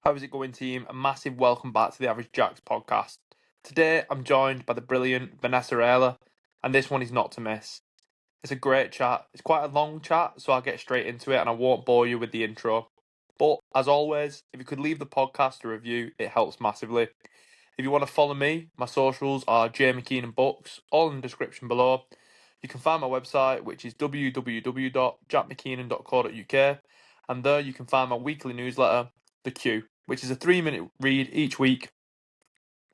How is it going, team? A massive welcome back to the Average Jacks podcast. Today, I'm joined by the brilliant Vanessa Raella, and this one is not to miss. It's a great chat. It's quite a long chat, so I'll get straight into it and I won't bore you with the intro. But as always, if you could leave the podcast a review, it helps massively. If you want to follow me, my socials are J McKeenan Books, all in the description below. You can find my website, which is www.jackmcKeenan.co.uk, and there you can find my weekly newsletter, The Queue, which is a 3-minute read each week,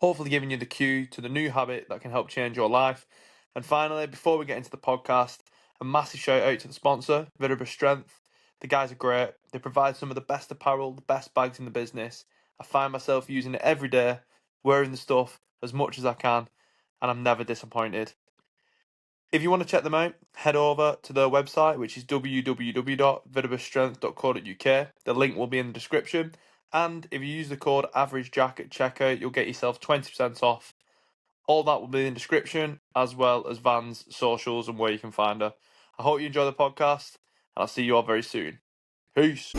hopefully giving you the cue to the new habit that can help change your life. And finally, before we get into the podcast, a massive shout out to the sponsor, Viribus Strength. The guys are great. They provide some of the best apparel, the best bags in the business. I find myself using it every day, wearing the stuff as much as I can, and I'm never disappointed. If you want to check them out, head over to their website, which is www.viribusstrength.co.uk. The link will be in the description. And if you use the code AverageJack at checkout, you'll get yourself 20% off. All that will be in the description, as well as Van's socials and where you can find her. I hope you enjoy the podcast, and I'll see you all very soon. Peace.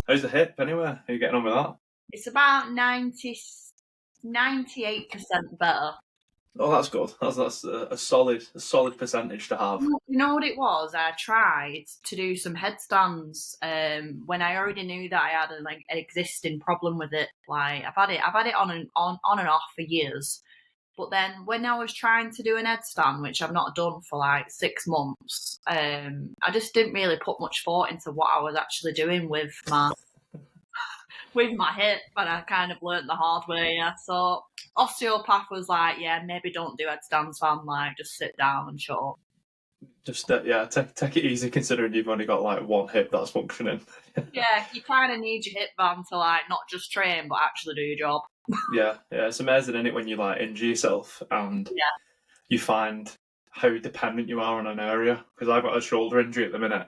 How's the hip anyway? How are you getting on with that? It's about 98% better. Oh, that's good. That's a solid percentage to have. You know what it was? I tried to do some headstands when I already knew that I had an existing problem with it. Like I've had it on and off for years. But then when I was trying to do an headstand, which I've not done for like 6 months, I just didn't really put much thought into what I was actually doing with my hip, and I kind of learnt the hard way. Yeah. So osteopath was like, yeah, maybe don't do headstands, fam. Like, just sit down and shut up. Just take it easy considering you've only got like one hip that's functioning. Yeah, you kind of need your hip band to like not just train but actually do your job. Yeah, it's amazing, isn't it, when you like injure yourself and you find how dependent you are on an area. Because I've got a shoulder injury at the minute,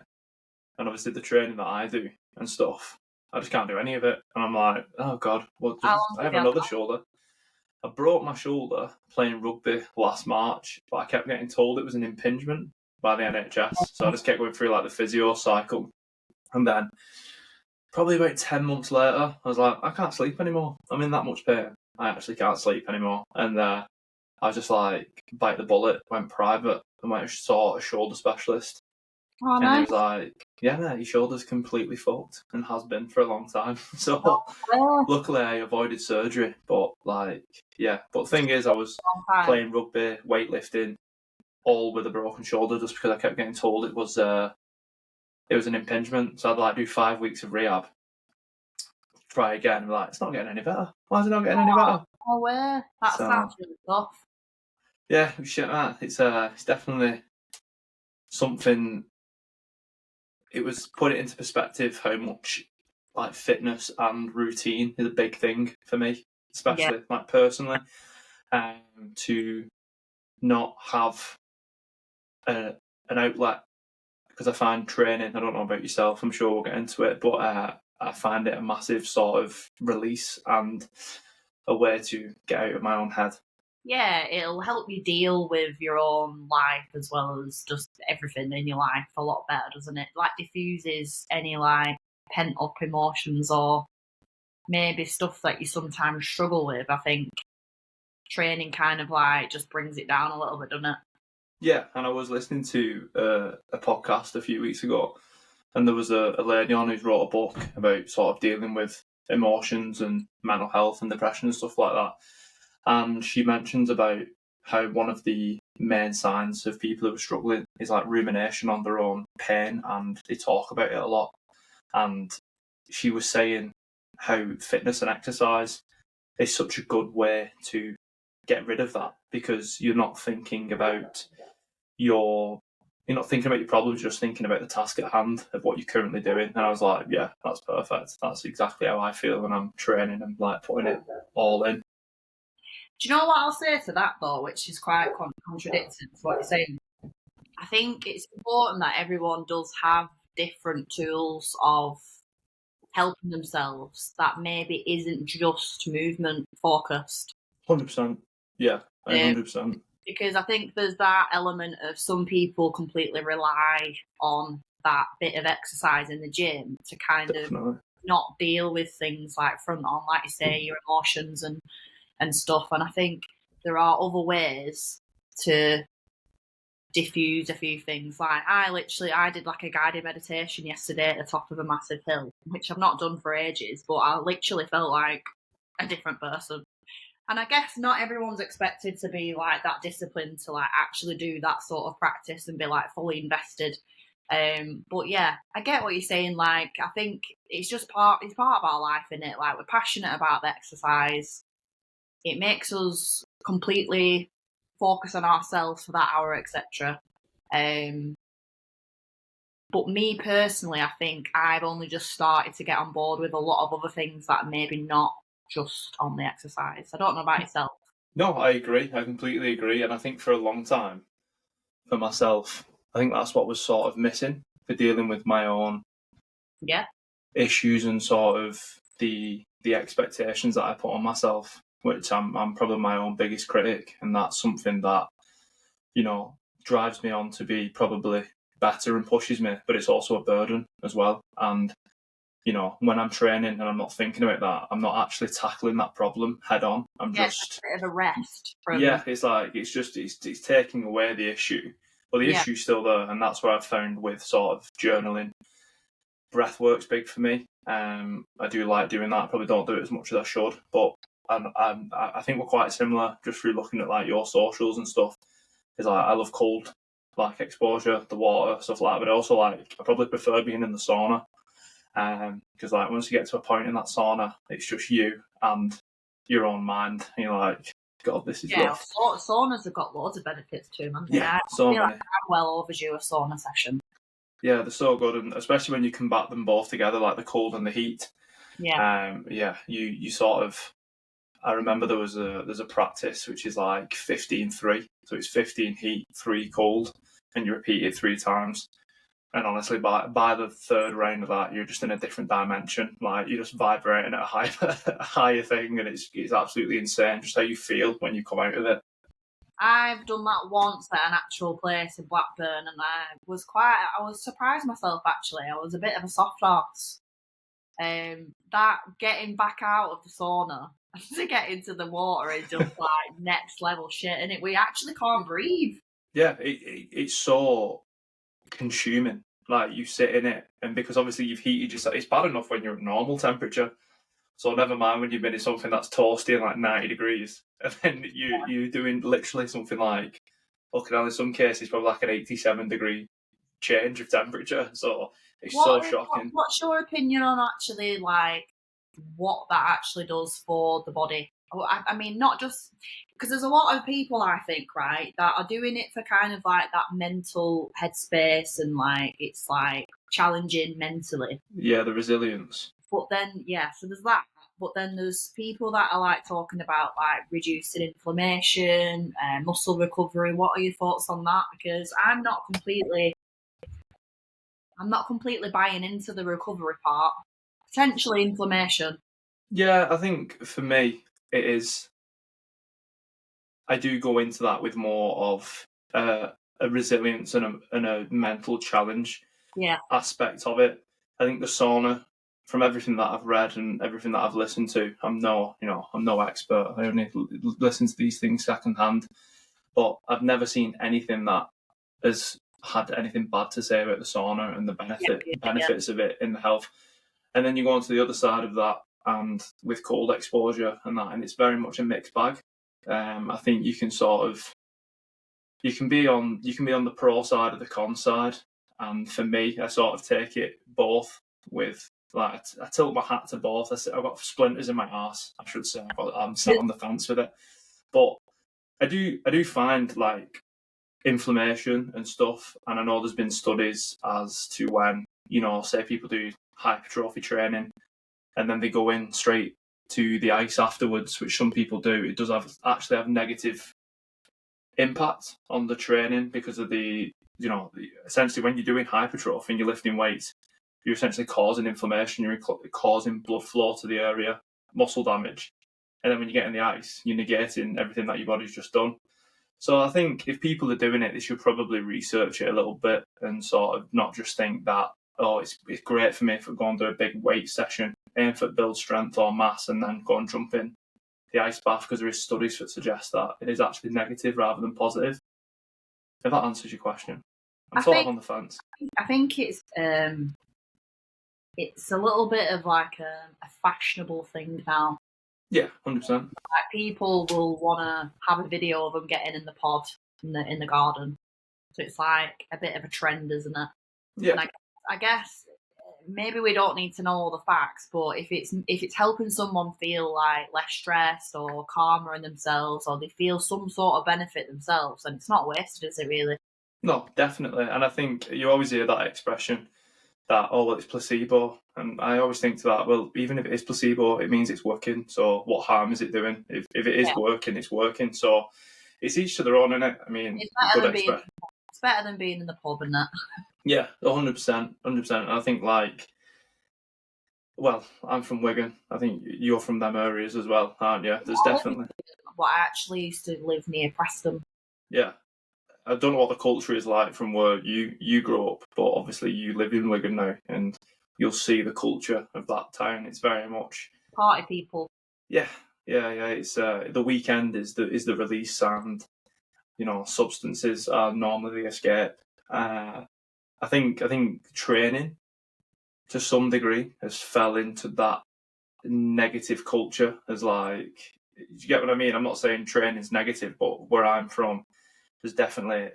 and obviously the training that I do and stuff, I just can't do any of it. And I'm like, oh god, well, I have another shoulder. I broke my shoulder playing rugby last March, but I kept getting told it was an impingement by the NHS. So I just kept going through like the physio cycle. And then probably about 10 months later, I was like, I can't sleep anymore. I'm in that much pain. I actually can't sleep anymore. And I was just like, bite the bullet, went private and went and saw a shoulder specialist. Oh, and he was like, yeah, mate, your shoulder's completely fucked and has been for a long time. So luckily I avoided surgery. But but the thing is, I was playing rugby, weightlifting, all with a broken shoulder just because I kept getting told it was an impingement. So I'd like do 5 weeks of rehab, try again, and it's not getting any better. Why is it not getting any better? Oh, where? That sounds really tough. Yeah, shit, man. It's definitely something. It was put it into perspective how much like fitness and routine is a big thing for me, especially like personally, to not have an outlet, because I find training, I don't know about yourself, I'm sure we'll get into it, but I find it a massive sort of release and a way to get out of my own head. Yeah, it'll help you deal with your own life as well as just everything in your life a lot better, doesn't it? Like diffuses any like pent up emotions or maybe stuff that you sometimes struggle with. I think training kind of like just brings it down a little bit, doesn't it? Yeah, and I was listening to a podcast a few weeks ago, and there was a lady on who's wrote a book about sort of dealing with emotions and mental health and depression and stuff like that. And she mentions about how one of the main signs of people who are struggling is like rumination on their own pain, and they talk about it a lot. And she was saying how fitness and exercise is such a good way to get rid of that, because you're not thinking about your problems, you're just thinking about the task at hand of what you're currently doing. And I was like, yeah, that's perfect. That's exactly how I feel when I'm training and like putting it all in. Do you know what I'll say to that though, which is quite contradicting to what you're saying? I think it's important that everyone does have different tools of helping themselves that maybe isn't just movement focused. 100%. Yeah, 100%. Because I think there's that element of some people completely rely on that bit of exercise in the gym to kind Definitely. of not deal with things like front on, like you say, your emotions and stuff. And I think there are other ways to diffuse a few things. Like I did like a guided meditation yesterday at the top of a massive hill, which I've not done for ages, but I literally felt like a different person. And I guess not everyone's expected to be like that disciplined to like actually do that sort of practice and be like fully invested. But yeah, I get what you're saying. Like, I think it's part of our life, isn't it? Like, we're passionate about the exercise. It makes us completely focus on ourselves for that hour, etc. But me personally, I think I've only just started to get on board with a lot of other things that are maybe not just on the exercise. I don't know about yourself. No, I agree. I completely agree. And I think for a long time, for myself, I think that's what was sort of missing for dealing with my own issues and sort of the expectations that I put on myself, which I'm probably my own biggest critic, and that's something that, you know, drives me on to be probably better and pushes me, but it's also a burden as well. And, you know, when I'm training and I'm not thinking about that, I'm not actually tackling that problem head on. I'm just a bit of a rest. it's like it's taking away the issue, but the issue's still there, and that's what I've found with sort of journaling. Breath work's big for me. I do like doing that. I probably don't do it as much as I should, but I think we're quite similar just through looking at like your socials and stuff. Is like I love cold like exposure, the water, stuff like that, but also like I probably prefer being in the sauna. Because like once you get to a point in that sauna, it's just you and your own mind. And you're like, God, this is rough. Saunas have got loads of benefits to them, haven't they? Yeah, I feel like I'm well overdue a sauna session. Yeah, they're so good, and especially when you combat them both together, like the cold and the heat. You sort of. I remember there's a practice which is like 15-3, so it's 15 heat, 3 cold, and you repeat it 3 times. And honestly, by the third round of that, you're just in a different dimension. Like you're just vibrating at a higher thing, and it's absolutely insane just how you feel when you come out of it. I've done that once at an actual place in Blackburn, and I was surprised myself actually. I was a bit of a soft arse. That getting back out of the sauna to get into the water is just like next level shit, and we actually can't breathe. Yeah, it's so consuming. Like you sit in it, and because obviously you've heated yourself, it's bad enough when you're at normal temperature. So never mind when you've been in something that's toasty and like 90 degrees, and then you're doing literally something like, looking at in some cases probably like an 87-degree change of temperature. So it's so shocking. What's your opinion on actually like what that actually does for the body? I mean, not just because there's a lot of people I think, right, that are doing it for kind of like that mental headspace and like it's like challenging mentally. Yeah, the resilience. But then, so there's that. But then there's people that are like talking about like reducing inflammation, muscle recovery. What are your thoughts on that? Because I'm not completely buying into the recovery part. Potentially inflammation. Yeah, I think for me it is. I do go into that with more of a resilience and a mental challenge aspect of it. I think the sauna, from everything that I've read and everything that I've listened to, I'm no expert. I only listen to these things secondhand, but I've never seen anything that has had anything bad to say about the sauna and the benefits of it in the health. And then you go on to the other side of that, and with cold exposure and that, and it's very much a mixed bag. I think you can be on the pro side or the con side, and for me, I sort of take it both with. Like I tilt my hat to both. I've got splinters in my arse, I should say. I'm sat on the fence with it, but I do find like inflammation and stuff, and I know there's been studies as to when, say people do hypertrophy training and then they go in straight to the ice afterwards, which some people do, it does actually have negative impact on the training because of essentially when you're doing hypertrophy and you're lifting weights, you're essentially causing inflammation, you're causing blood flow to the area, muscle damage. And then when you get in the ice, you're negating everything that your body's just done. So I think if people are doing it, they should probably research it a little bit and sort of not just think that, oh, it's great for me if I go and do a big weight session, aim for build strength or mass, and then go and jump in the ice bath, because there is studies that suggest that it is actually negative rather than positive. If that answers your question. I'm sort of on the fence. I think it's a little bit of like a fashionable thing now. Yeah, 100%. Like people will want to have a video of them getting in the pod in the garden. So it's like a bit of a trend, isn't it? Yeah. And I guess maybe we don't need to know all the facts, but if it's helping someone feel like less stressed or calmer in themselves, or they feel some sort of benefit themselves, then it's not wasted, is it really? No, definitely. And I think you always hear that expression that, oh, well, it's placebo. And I always think to that, well, even if it is placebo, it means it's working. So what harm is it doing? If it is working, it's working. So it's each to their own, innit? I mean, it's better than being in the pub, isn't it? Yeah, 100%. 100%. And I think, like, well, I'm from Wigan. I think you're from them areas as well, aren't you? There's definitely... Well, I actually used to live near Preston. Yeah. I don't know what the culture is like from where you grew up, but obviously you live in Wigan now, and you'll see the culture of that town. It's very much party people. Yeah. It's the weekend is the release, and substances are normally the escape. I think training to some degree has fell into that negative culture as, like, you get what I mean? I'm not saying training's negative, but where I'm from, there's definitely,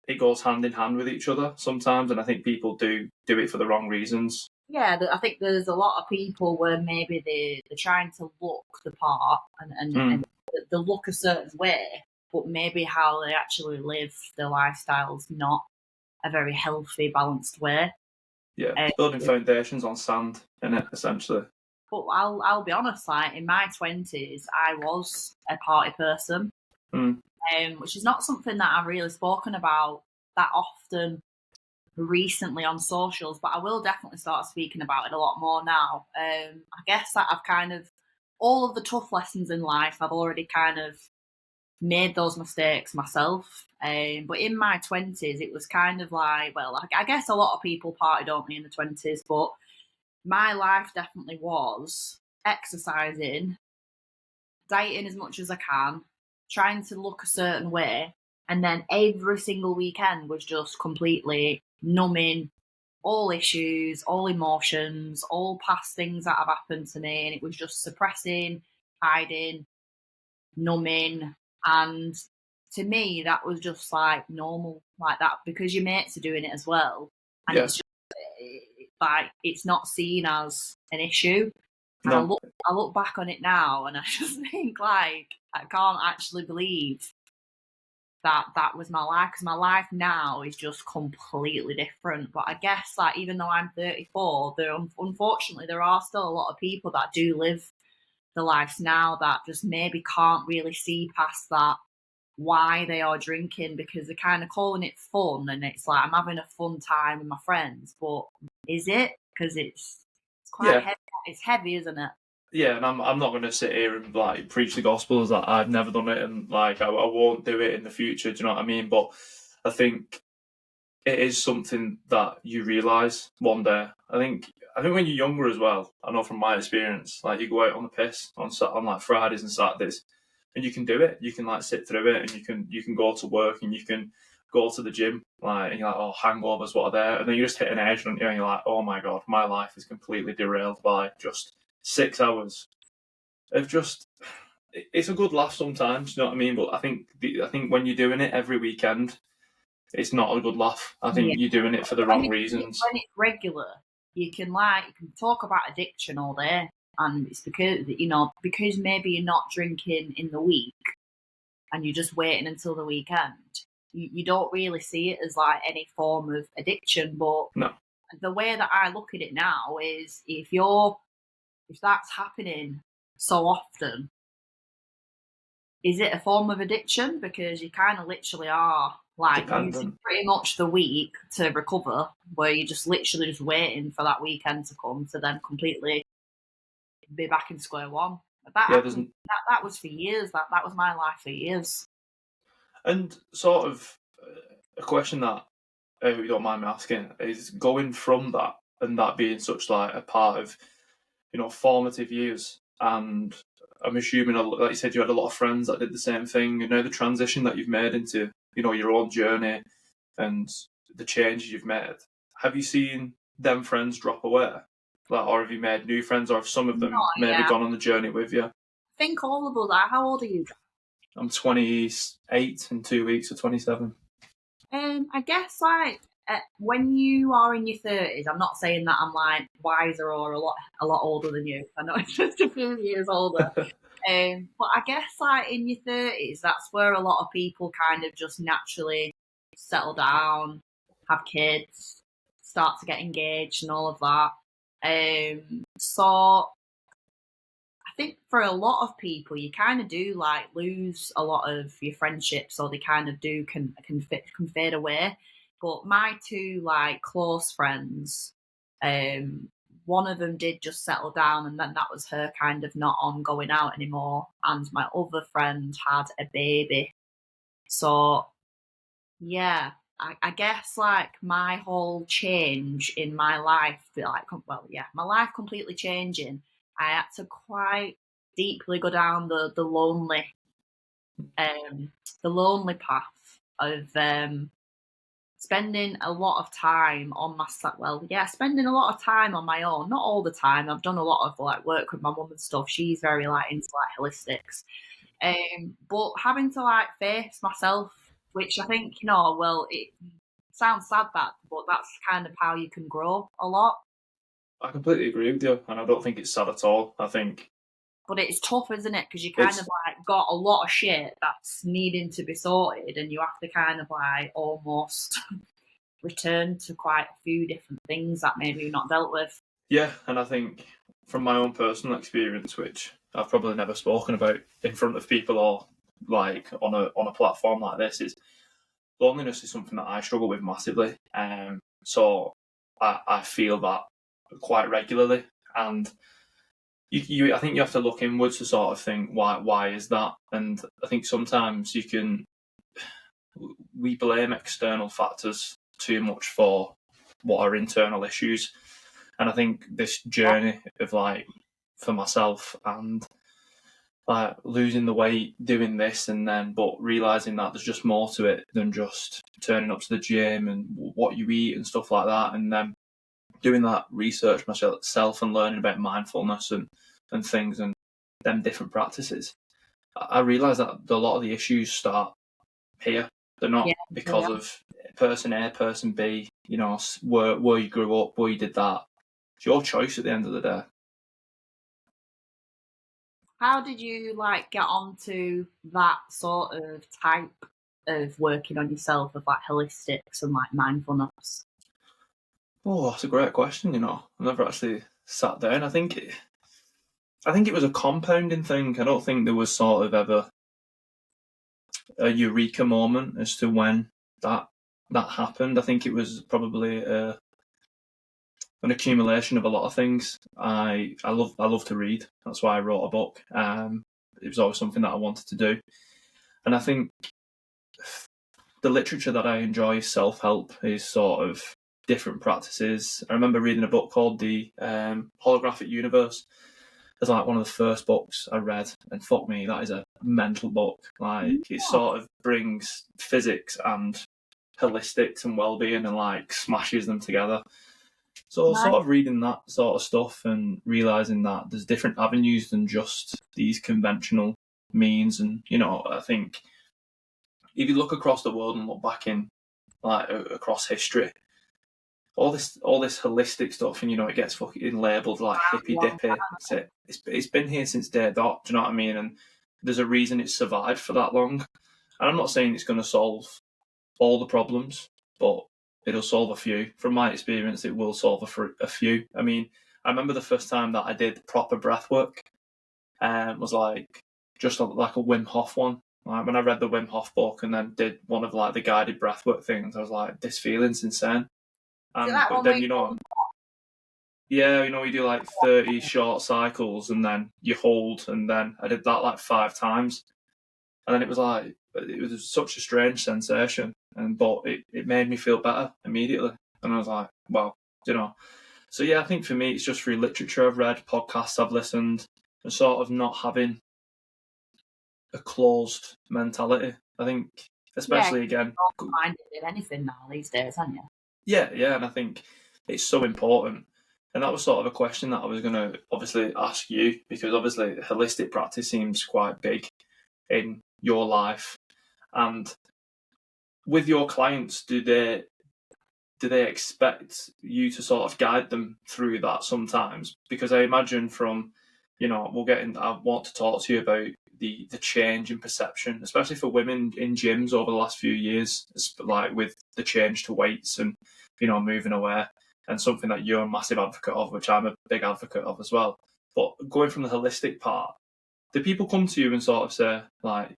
it goes hand in hand with each other sometimes, and I think people do it for the wrong reasons. Yeah, I think there's a lot of people where maybe they're trying to look the part and they look a certain way, but maybe how they actually live their lifestyle's not a very healthy, balanced way. Yeah, building foundations on sand, innit, essentially. But I'll be honest, like in my 20s, I was a party person, which is not something that I've really spoken about that often recently on socials, but I will definitely start speaking about it a lot more now. I guess that I've kind of, all of the tough lessons in life, I've already kind of made those mistakes myself. But in my 20s, it was kind of like, well, I guess a lot of people partied, don't they, in the 20s, but my life definitely was exercising, dieting as much as I can, trying to look a certain way, and then every single weekend was just completely numbing all issues, all emotions, all past things that have happened to me, and it was just suppressing, hiding, numbing. And to me, that was just like normal, like that, because your mates are doing it as well, and it's just like it's not seen as an issue. And I look back on it now, and I just think, like, I can't actually believe that was my life, because my life now is just completely different. But I guess, like, even though I'm 34, unfortunately there are still a lot of people that do live the lives now that just maybe can't really see past that, why they are drinking, because they're kind of calling it fun, and it's like, I'm having a fun time with my friends, but is it? Because it's quite heavy. It's heavy, isn't it? Yeah, and I'm not going to sit here and like preach the gospel as that I've never done it, and like I won't do it in the future. Do you know what I mean? But I think it is something that you realise one day. I think when you're younger as well, I know from my experience, like you go out on the piss on like Fridays and Saturdays, and you can do it. You can like sit through it, and you can go to work, and you can go to the gym, like, and you're like, oh, hangovers, what are there? And then you just hit an edge, and you're like, oh my god, my life is completely derailed by just 6 hours of just. It's a good laugh sometimes, you know what I mean? But I think when you're doing it every weekend, it's not a good laugh. I think you're doing it for the wrong reasons. When it's regular, you can talk about addiction all day, and it's because maybe you're not drinking in the week, and you're just waiting until the weekend. You don't really see it as like any form of addiction. But no. The way that I look at it now is, if that's happening so often, is it a form of addiction? Because you kind of literally are like using dependent. pretty much the week to recover, where you're just literally just waiting for that weekend to come to then completely be back in square one. That Yeah, there's happened. That was for years. That was my life for years. and sort of a question that you don't mind me asking is going from that and that being such like a part of formative years, and I'm assuming like you said you had a lot of friends that did the same thing. The transition that you've made into your own journey and the changes you've made. Have you seen them friends drop away? Like, or have you made new friends, or have some of No, them maybe yeah. gone on the journey with you? I think all of us are. How old are you? I'm 28 in 2 weeks, or 27. I guess like when you are in your 30s, I'm not saying that I'm like wiser or a lot older than you. I know it's just a few years older. But I guess like in your 30s, that's where a lot of people kind of just naturally settle down, have kids, start to get engaged, and all of that. So I think for a lot of people, you kind of do like lose a lot of your friendships, or they kind of do can fade away. But my two like close friends, um, one of them did just settle down, and then that was her kind of not on going out anymore. And my other friend had a baby, so yeah. I guess like my whole change in my life, like well, yeah, my life completely changing. I had to quite deeply go down um, the lonely path of spending a lot of time on myself. Well, yeah, spending a lot of time on my own. Not all the time. I've done a lot of like work with my mum and stuff. She's very like into like holistics. But having to like face myself, which I think well, it sounds sad that, but that's kind of how you can grow a lot. I completely agree with you, and I don't think it's sad at all. I think But it's tough, isn't it? Because you kind of it's like got a lot of shit that's needing to be sorted, and you have to kind of like almost return to quite a few different things that maybe you've not dealt with. yeah, and I think from my own personal experience, which I've probably never spoken about in front of people or like on a platform like this, is loneliness is something that I struggle with massively. So I feel that quite regularly, and I think you have to look inwards to sort of think why is that, and I think sometimes we blame external factors too much for what are internal issues, and I think this journey of like for myself and like losing the weight, doing this, and then but realizing that there's just more to it than just turning up to the gym and what you eat and stuff like that, and then doing that research myself and learning about mindfulness and things and them different practices. I realised that a lot of the issues start here. They're Yeah, not because yeah. of person A, person B. Where you grew up, where you did that. It's your choice at the end of the day. How did you like get onto that sort of type of working on yourself, of like holistics and like mindfulness? Oh, that's a great question. I've never actually sat down. I think it was a compounding thing. I don't think there was sort of ever a eureka moment as to when that happened. I think it was probably an accumulation of a lot of things. I love to read. That's why I wrote a book. It was always something that I wanted to do, and I think the literature that I enjoy, self help, is sort of different practices. I remember reading a book called The Holographic Universe. It's like one of the first books I read, and fuck me, that is a mental book. Like it sort of brings physics and holistics and well-being and like smashes them together. So Nice. sort of reading that sort of stuff and realizing that there's different avenues than just these conventional means, and I think if you look across the world and look back in like across history, all this holistic stuff, and it gets fucking labelled like hippy Long dippy. It's been here since day dot. Do you know what I mean? And there's a reason it's survived for that long. And I'm not saying it's going to solve all the problems, but it'll solve a few. From my experience, it will solve a few. I mean, I remember the first time that I did proper breath work, was like just like a Wim Hof one, Like when I read the Wim Hof book and then did one of like the guided breathwork things, I was like, this feeling's insane. Is it And that but one then where yeah, we do like 30 short cycles and then you hold, and then I did that like 5 times, and then it was such a strange sensation, but it made me feel better immediately, and I was like, well, you know. So yeah, I think for me it's just through literature I've read, podcasts I've listened, and sort of not having a closed mentality. I think, yeah, especially again, minded in anything now these days, aren't you? yeah, and I think it's so important. And that was sort of a question that I was going to obviously ask you, because obviously holistic practice seems quite big in your life. And with your clients, do they expect you to sort of guide them through that sometimes? Because I imagine from, I want to talk to you about the change in perception, especially for women in gyms over the last few years, like with the change to weights and, moving away, and something that you're a massive advocate of, which I'm a big advocate of as well. But going from the holistic part, do people come to you and sort of say, like,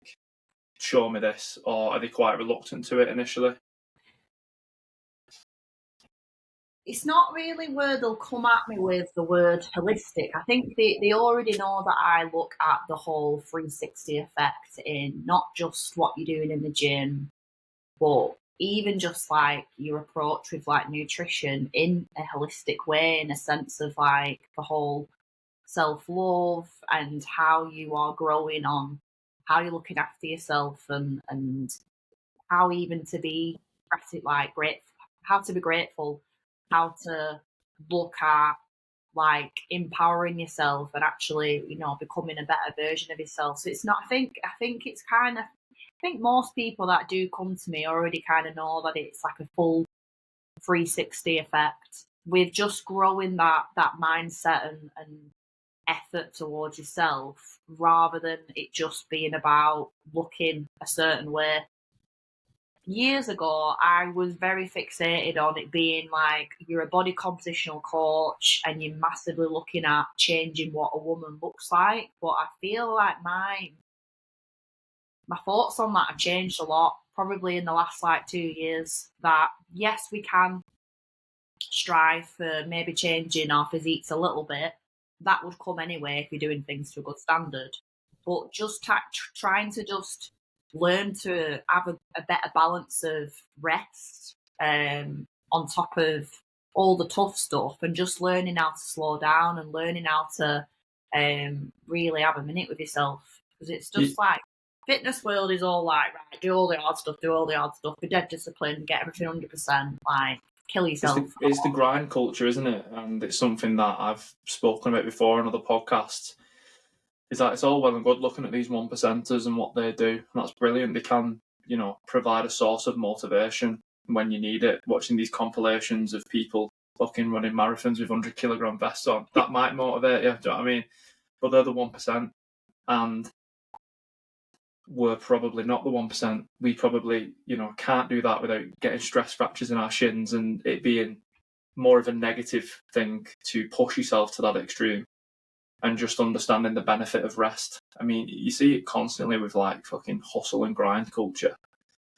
show me this, or are they quite reluctant to it initially? It's not really where they'll come at me with the word holistic. I think they already know that I look at the whole 360 effect in not just what you're doing in the gym, but even just like your approach with like nutrition in a holistic way, in a sense of like the whole self-love and how you are growing on how you're looking after yourself, and how even to be like grateful, how to be grateful, how to look at like empowering yourself and actually, becoming a better version of yourself. So it's not, I think it's kind of, I think most people that do come to me already kind of know that it's like a full 360 effect with just growing that mindset and effort towards yourself, rather than it just being about looking a certain way. Years ago, I was very fixated on it being like you're a body compositional coach and you're massively looking at changing what a woman looks like. But I feel like my thoughts on that have changed a lot, probably in the last like 2 years. That yes, we can strive for maybe changing our physiques a little bit. That would come anyway if you're doing things to a good standard. But just trying to just learn to have a better balance of rest, on top of all the tough stuff, and just learning how to slow down and learning how to really have a minute with yourself. Because it's just like fitness world is all like, right, do all the hard stuff, be dead disciplined, get everything 100%, like kill yourself. It's the grind culture, isn't it? And it's something that I've spoken about before on other podcasts. Is that it's all well and good looking at these 1%ers and what they do, and that's brilliant. They can, provide a source of motivation when you need it. Watching these compilations of people fucking running marathons with 100-kilogram vests on, that might motivate you. Do you know what I mean? But they're the 1%, and we're probably not the 1%. We probably, can't do that without getting stress fractures in our shins and it being more of a negative thing to push yourself to that extreme, and just understanding the benefit of rest. I mean, you see it constantly with like fucking hustle and grind culture,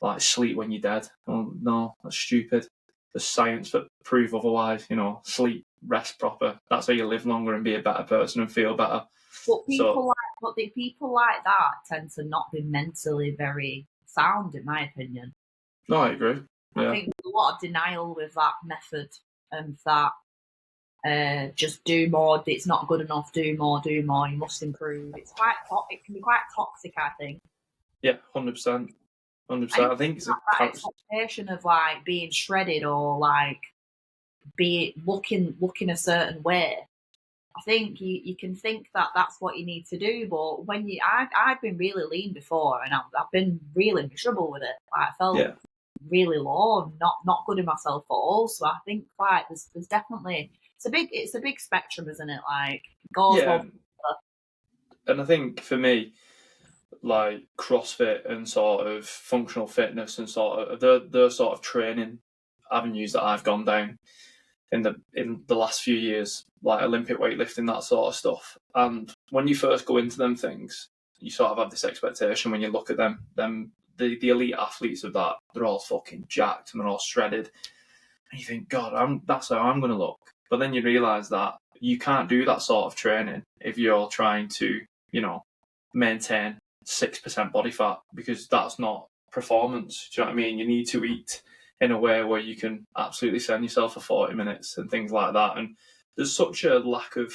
like sleep when you're dead. Oh, no, that's stupid. There's science that prove otherwise. Sleep, rest proper. That's how you live longer and be a better person and feel better. But the people like that tend to not be mentally very sound, in my opinion. No, I agree. Yeah. I think there's a lot of denial with that method, and that just do more. It's not good enough. Do more. You must improve. It can be quite toxic, I think. Yeah, 100%. 100%. I think it's that expectation of like being shredded or like be looking a certain way. I think you can think that that's what you need to do, but when I've been really lean before, and I've been really miserable with it. Like, I felt really low, and not good in myself at all. So I think like there's definitely it's a big spectrum, isn't it? Like goes one. And I think for me, like CrossFit and sort of functional fitness and sort of the sort of training avenues that I've gone down in the last few years, like Olympic weightlifting, that sort of stuff. And when you first go into them things, you sort of have this expectation when you look at them the elite athletes of that, they're all fucking jacked and they're all shredded. And you think, God, that's how I'm going to look. But then you realise that you can't do that sort of training if you're trying to, maintain 6% body fat, because that's not performance. Do you know what I mean? You need to eat in a way where you can absolutely send yourself for 40 minutes and things like that. And there's such a lack of,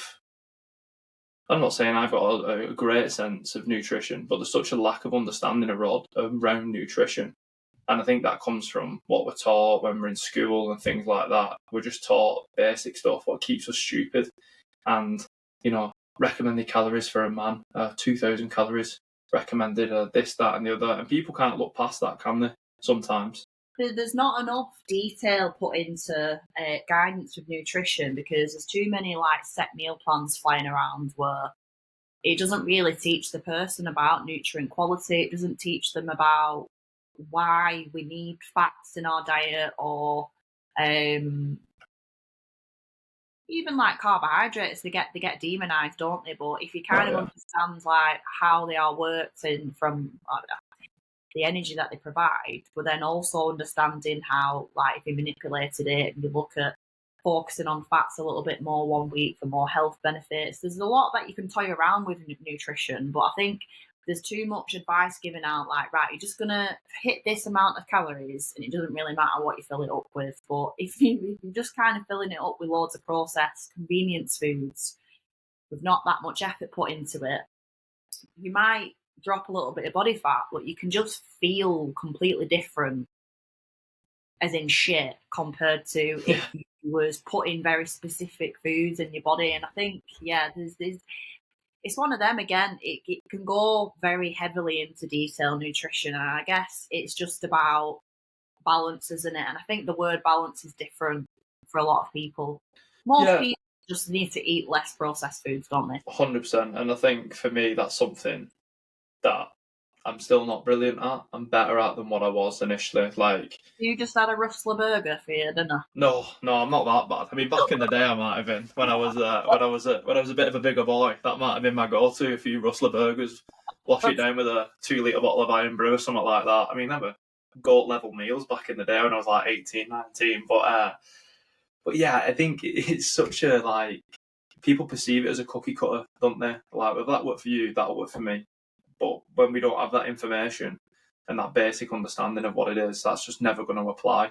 I'm not saying I've got a great sense of nutrition, but there's such a lack of understanding around nutrition. And I think that comes from what we're taught when we're in school and things like that. We're just taught basic stuff, what keeps us stupid. And, recommended calories for a man, 2,000 calories recommended, this, that, and the other. And people can't look past that, can they? Sometimes. There's not enough detail put into guidance with nutrition, because there's too many set meal plans flying around where it doesn't really teach the person about nutrient quality. It doesn't teach them about why we need fats in our diet, or even carbohydrates. They get demonized, don't they? But if you kind of understand how they are worked in from the energy that they provide, but then also understanding how if you manipulated it and you look at focusing on fats a little bit more one week for more health benefits. There's a lot that you can toy around with nutrition, but I think there's too much advice given out right, you're just gonna hit this amount of calories and it doesn't really matter what you fill it up with. But if you're just kind of filling it up with loads of processed convenience foods with not that much effort put into it, you might drop a little bit of body fat, but you can just feel completely different, as in shit, compared to if you was putting very specific foods in your body. And I think, there's it's one of them again. It can go very heavily into detail nutrition, and I guess it's just about balance, isn't it? And I think the word balance is different for a lot of people. Most people just need to eat less processed foods, don't they? 100%. And I think for me, that's something that I'm still not brilliant at. I'm better at than what I was initially. You just had a Rustler burger for your dinner? No, I'm not that bad. I mean, back in the day, I might have been when I was a bit of a bigger boy. That might have been my go-to. A few Rustler burgers, wash it down with a 2-litre bottle of Iron Brew or something like that. I mean, they were goat level meals back in the day when I was 18, 19. But yeah, I think it's such a people perceive it as a cookie cutter, don't they? If that worked for you, that'll work for me. But when we don't have that information and that basic understanding of what it is, that's just never going to apply.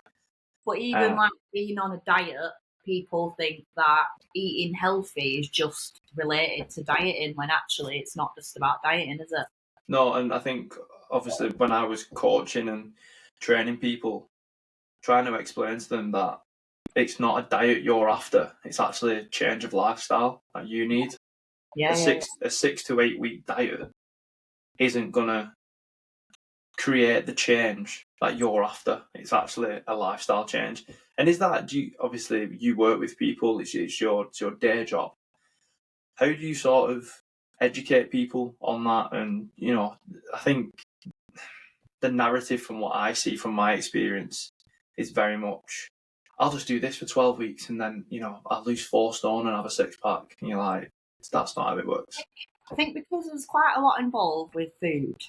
But even being on a diet, people think that eating healthy is just related to dieting, when actually it's not just about dieting, is it? No, and I think obviously when I was coaching and training people, trying to explain to them that it's not a diet you're after, it's actually a change of lifestyle that you need. A 6 to 8 week diet isn't gonna create the change that you're after. It's actually a lifestyle change. And is that, obviously you work with people, it's your day job. How do you sort of educate people on that? And I think the narrative from what I see from my experience is very much, I'll just do this for 12 weeks and then I'll lose 4 stone and have a 6-pack. And you're like, that's not how it works. I think because there's quite a lot involved with food,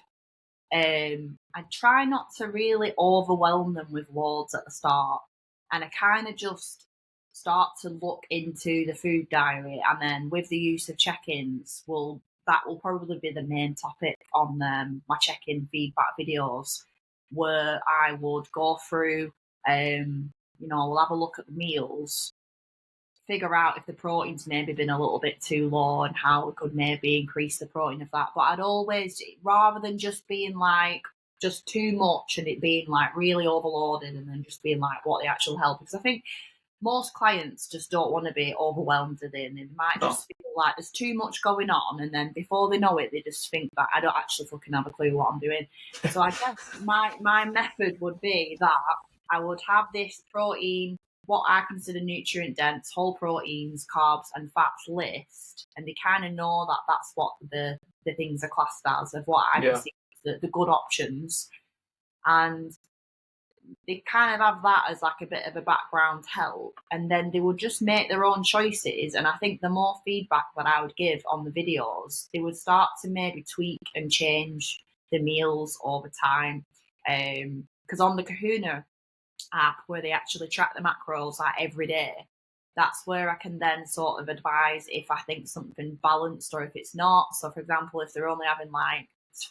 I try not to really overwhelm them with loads at the start, and I kind of just start to look into the food diary, and then with the use of check-ins, that will probably be the main topic on my check-in feedback videos, where I would go through, we'll have a look at the meals, figure out if the protein's maybe been a little bit too low and how we could maybe increase the protein of that. But I'd always, rather than just being just too much and it being really overloaded and then just being what the actual help, because I think most clients just don't want to be overwhelmed with it, and they might just feel like there's too much going on, and then before they know it, they just think that I don't actually fucking have a clue what I'm doing. So I guess my method would be that I would have this protein, what I consider nutrient dense, whole proteins, carbs and fats list, and they kind of know that that's what the things are classed as, of what I perceive the good options. And they kind of have that as like a bit of a background help, and then they would just make their own choices. And I think the more feedback that I would give on the videos, they would start to maybe tweak and change the meals over time. Because on the Kahuna app, where they actually track the macros like every day, that's where I can then sort of advise if I think something balanced or if it's not. So, for example, if they're only having like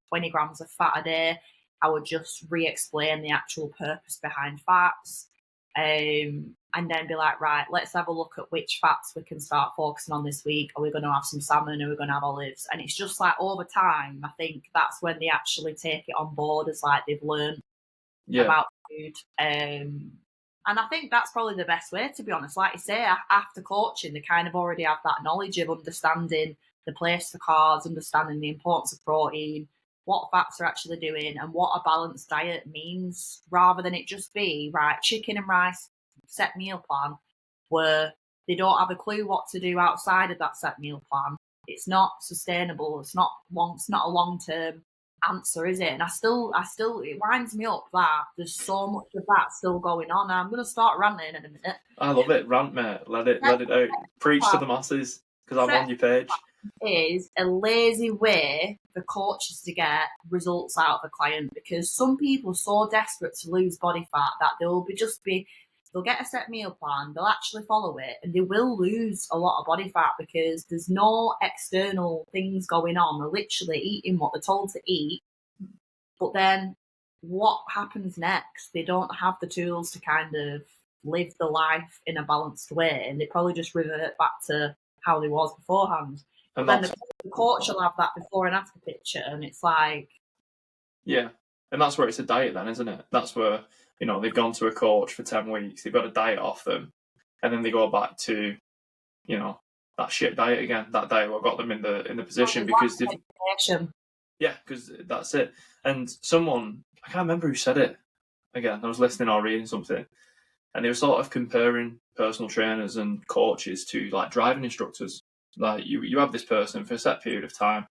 20 grams of fat a day, I would just re-explain the actual purpose behind fats, and then be like, right, let's have a look at which fats we can start focusing on this week. Are we going to have some salmon? Are we going to have olives? And it's just like over time, I think that's when they actually take it on board as like they've learned about food. And I think that's probably the best way, to be honest. Like you say, after coaching, they kind of already have that knowledge of understanding the place for carbs, understanding the importance of protein, what fats are actually doing, and what a balanced diet means, rather than it just be, right, chicken and rice, set meal plan, where they don't have a clue what to do outside of that set meal plan. It's not sustainable. It's not a long-term answer, is it? And I still, it winds me up that there's so much of that still going on. I'm going to start ranting in a minute. I love it. Rant, mate. Let it out. Preach to the masses, because I'm on your page. Is a lazy way for coaches to get results out of a client, because some people are so desperate to lose body fat that they'll get a set meal plan, they'll actually follow it, and they will lose a lot of body fat because there's no external things going on. They're literally eating what they're told to eat. But then what happens next? They don't have the tools to kind of live the life in a balanced way, and they probably just revert back to how they was beforehand. And then the coach will have that before and after picture, and it's like... Yeah, and that's where it's a diet then, isn't it? That's where, you know, they've gone to a coach for 10 weeks, they've got a diet off them, and then they go back to, you know, that shit diet again, that diet what got them in the position, because they've... Yeah, because that's it. And someone, I can't remember who said it, again, I was listening or reading something, and they were sort of comparing personal trainers and coaches to, like, driving instructors. Like, you have this person for a set period of time,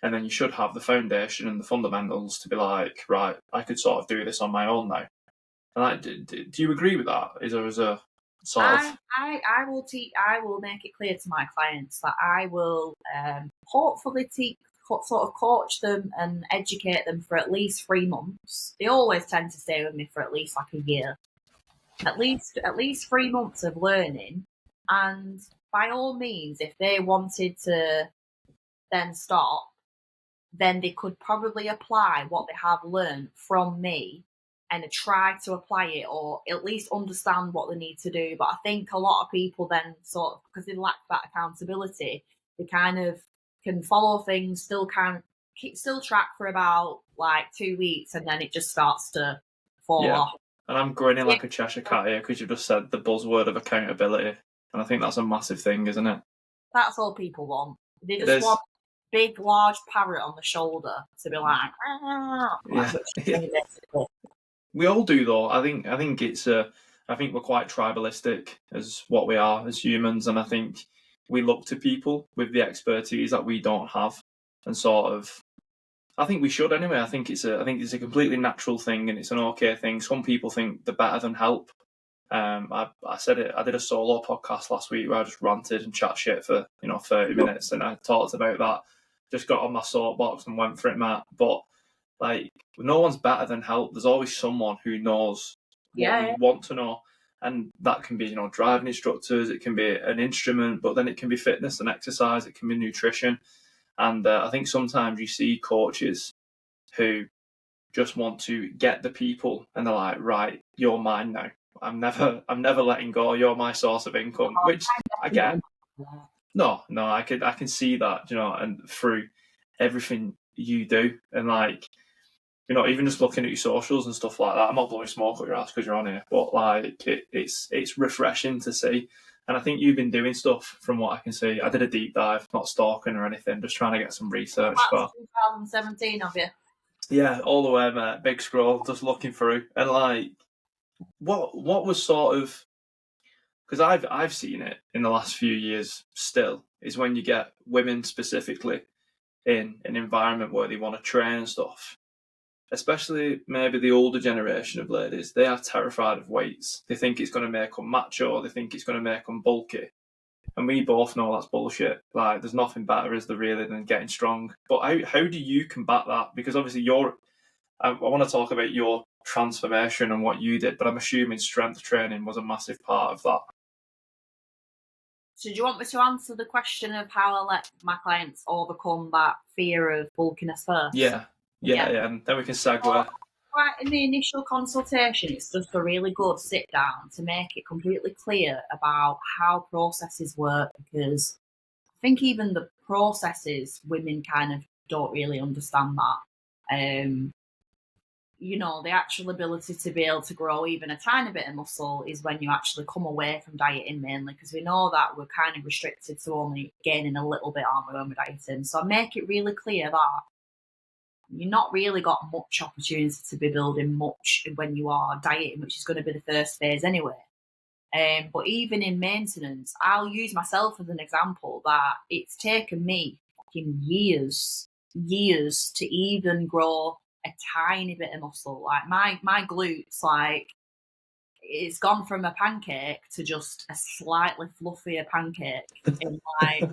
and then you should have the foundation and the fundamentals to be like, right, I could sort of do this on my own now. And like, do you agree with that? Is there a sort of... I will make it clear to my clients that I will hopefully sort of coach them and educate them for at least 3 months. They always tend to stay with me for at least like a year. At least 3 months of learning, and by all means, if they wanted to then stop, then they could probably apply what they have learned from me and try to apply it, or at least understand what they need to do. But I think a lot of people then sort of, because they lack that accountability, they kind of can follow things, still track for about like 2 weeks, and then it just starts to fall off. And I'm grinning like a Cheshire cat here because you just said the buzzword of accountability. And I think that's a massive thing, isn't it? That's all people want. They just want a big, large parrot on the shoulder to be like, We all do, though. I think it's I think we're quite tribalistic as what we are as humans, and I think we look to people with the expertise that we don't have, and sort of... I think we should anyway. I think it's a completely natural thing, and it's an okay thing. Some people think they're better than help. I said it. I did a solo podcast last week where I just ranted and chat shit for 30 minutes, and I talked about that. Just got on my soapbox and went for it, Matt. But like, no one's better than help. There's always someone who knows what you want to know, and that can be driving instructors. It can be an instrument, but then it can be fitness and exercise. It can be nutrition, and I think sometimes you see coaches who just want to get the people, and they're like, right, you're mine now. I'm never letting go. You're my source of income, which I get. No, I can see that, and through everything you do, and like, even just looking at your socials and stuff like that. I'm not blowing smoke at your ass because you're on here, but like, it's refreshing to see. And I think you've been doing stuff from what I can see. I did a deep dive, not stalking or anything, just trying to get some research. That's 2017 of you. Yeah, all the way, mate. Big scroll, just looking through, and like, what was sort of, because I've seen it in the last few years still, is when you get women specifically in an environment where they want to train and stuff, especially maybe the older generation of ladies, they are terrified of weights. They think it's going to make them macho. They think it's going to make them bulky. And we both know that's bullshit. Like, there's nothing better, is there, really, than getting strong. But how do you combat that? Because obviously I want to talk about your transformation and what you did, but I'm assuming strength training was a massive part of that. So do you want me to answer the question of how I let my clients overcome that fear of bulkiness first? Yeah. And then we can segue. Right, in the initial consultation, it's just a really good sit down to make it completely clear about how processes work, because I think even the processes, women kind of don't really understand that. The actual ability to be able to grow even a tiny bit of muscle is when you actually come away from dieting, mainly because we know that we're kind of restricted to only gaining a little bit, aren't we, when we're dieting. So I make it really clear that you're not really got much opportunity to be building much when you are dieting, which is going to be the first phase anyway. But even in maintenance, I'll use myself as an example that it's taken me fucking years to even grow a tiny bit of muscle. Like my glutes, like, it's gone from a pancake to just a slightly fluffier pancake in like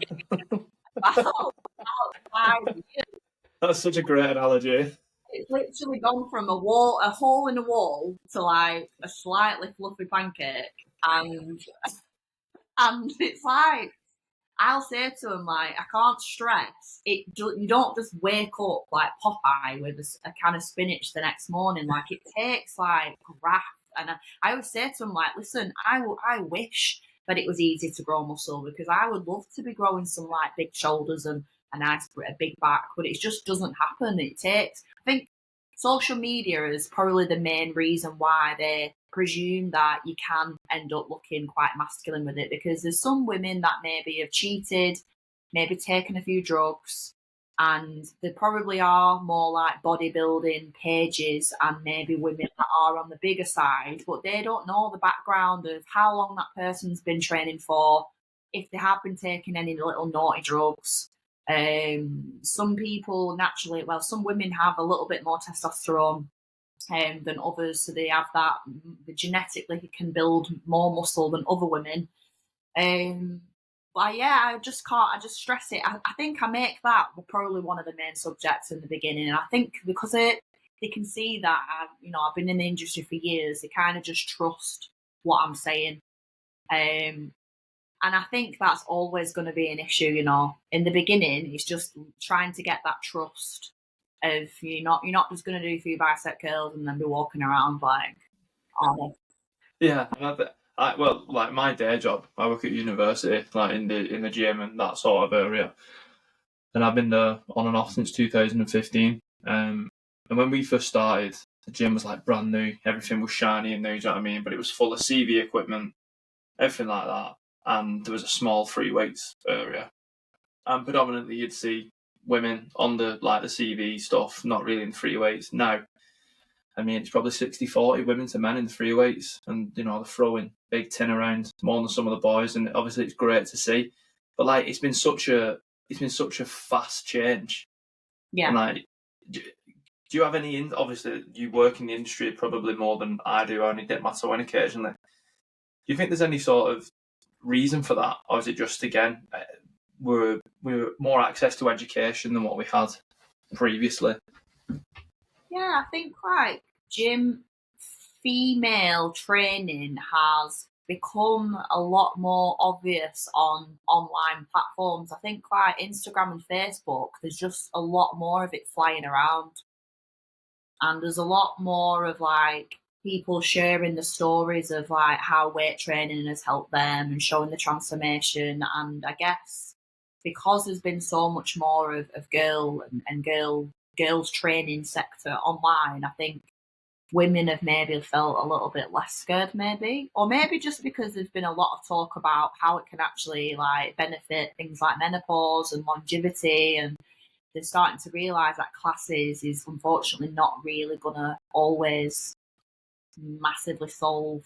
about 5 years. That's such a great analogy. It's literally gone from a hole in a wall, to like a slightly fluffy pancake, and it's like, I'll say to them, like, I can't stress it. You don't just wake up like Popeye with a can of spinach the next morning. Like, it takes like graft. And I always say to them, like, listen, I wish that it was easy to grow muscle, because I would love to be growing some like big shoulders and a big back, but it just doesn't happen. It takes, I think, social media is probably the main reason why they presume that you can end up looking quite masculine with it, because there's some women that maybe have cheated, maybe taken a few drugs, and there probably are more like bodybuilding pages and maybe women that are on the bigger side, but they don't know the background of how long that person's been training for, if they have been taking any little naughty drugs. Some people naturally, well, some women have a little bit more testosterone than others, so they have that, they genetically can build more muscle than other women. But yeah, I just stress it. I think I make that probably one of the main subjects in the beginning, and I think because they can see that I've been in the industry for years, they kind of just trust what I'm saying. And I think that's always going to be an issue, in the beginning. It's just trying to get that trust of you're not just going to do a few bicep curls and then be walking around like, oh. Yeah, well, like my day job, I work at university, like in the gym and that sort of area, and I've been there on and off since 2015. And when we first started, the gym was like brand new, everything was shiny and new, do you know what I mean? But it was full of CV equipment, everything like that, and there was a small free weights area, and predominantly you'd see women on the CV stuff, not really in free weights. Now, I mean, it's probably 60-40 women to men in the free weights, and they're throwing big tin around more than some of the boys, and obviously it's great to see. But like, it's been such a fast change. Yeah. And like, do you have any? Obviously, you work in the industry probably more than I do. I only dip my toe in occasionally. Do you think there's any sort of reason for that, or is it just, again, we're more access to education than what we had previously? Yeah, I think like gym female training has become a lot more obvious on online platforms. I think like Instagram and Facebook, there's just a lot more of it flying around. And there's a lot more of like people sharing the stories of like how weight training has helped them and showing the transformation. And I guess because there's been so much more of girls training sector online, I think women have maybe felt a little bit less scared, maybe, or maybe just because there's been a lot of talk about how it can actually like benefit things like menopause and longevity, and they're starting to realise that classes is unfortunately not really going to always massively solve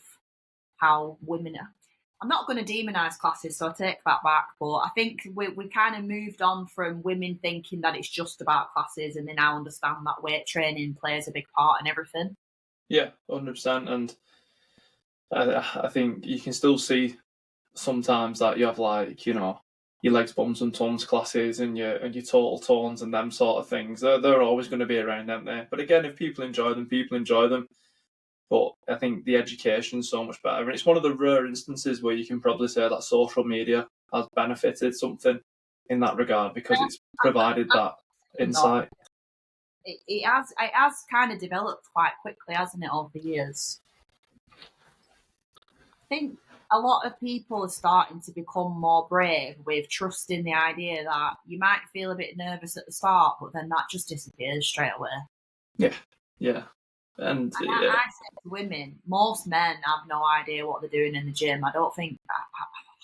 how women are. I'm not going to demonise classes, so I take that back. But I think we kind of moved on from women thinking that it's just about classes, and they now understand that weight training plays a big part in everything. Yeah, 100%. And I think you can still see sometimes that you have like, your legs, bums and tons classes and your total tones and them sort of things. They're always going to be around, aren't they? But again, if people enjoy them, people enjoy them. But I think the education's so much better. And it's one of the rare instances where you can probably say that social media has benefited something in that regard because it's provided that insight. It has kind of developed quite quickly, hasn't it, over the years? I think a lot of people are starting to become more brave with trusting the idea that you might feel a bit nervous at the start, but then that just disappears straight away. Yeah. And I say to women, most men have no idea what they're doing in the gym. I don't think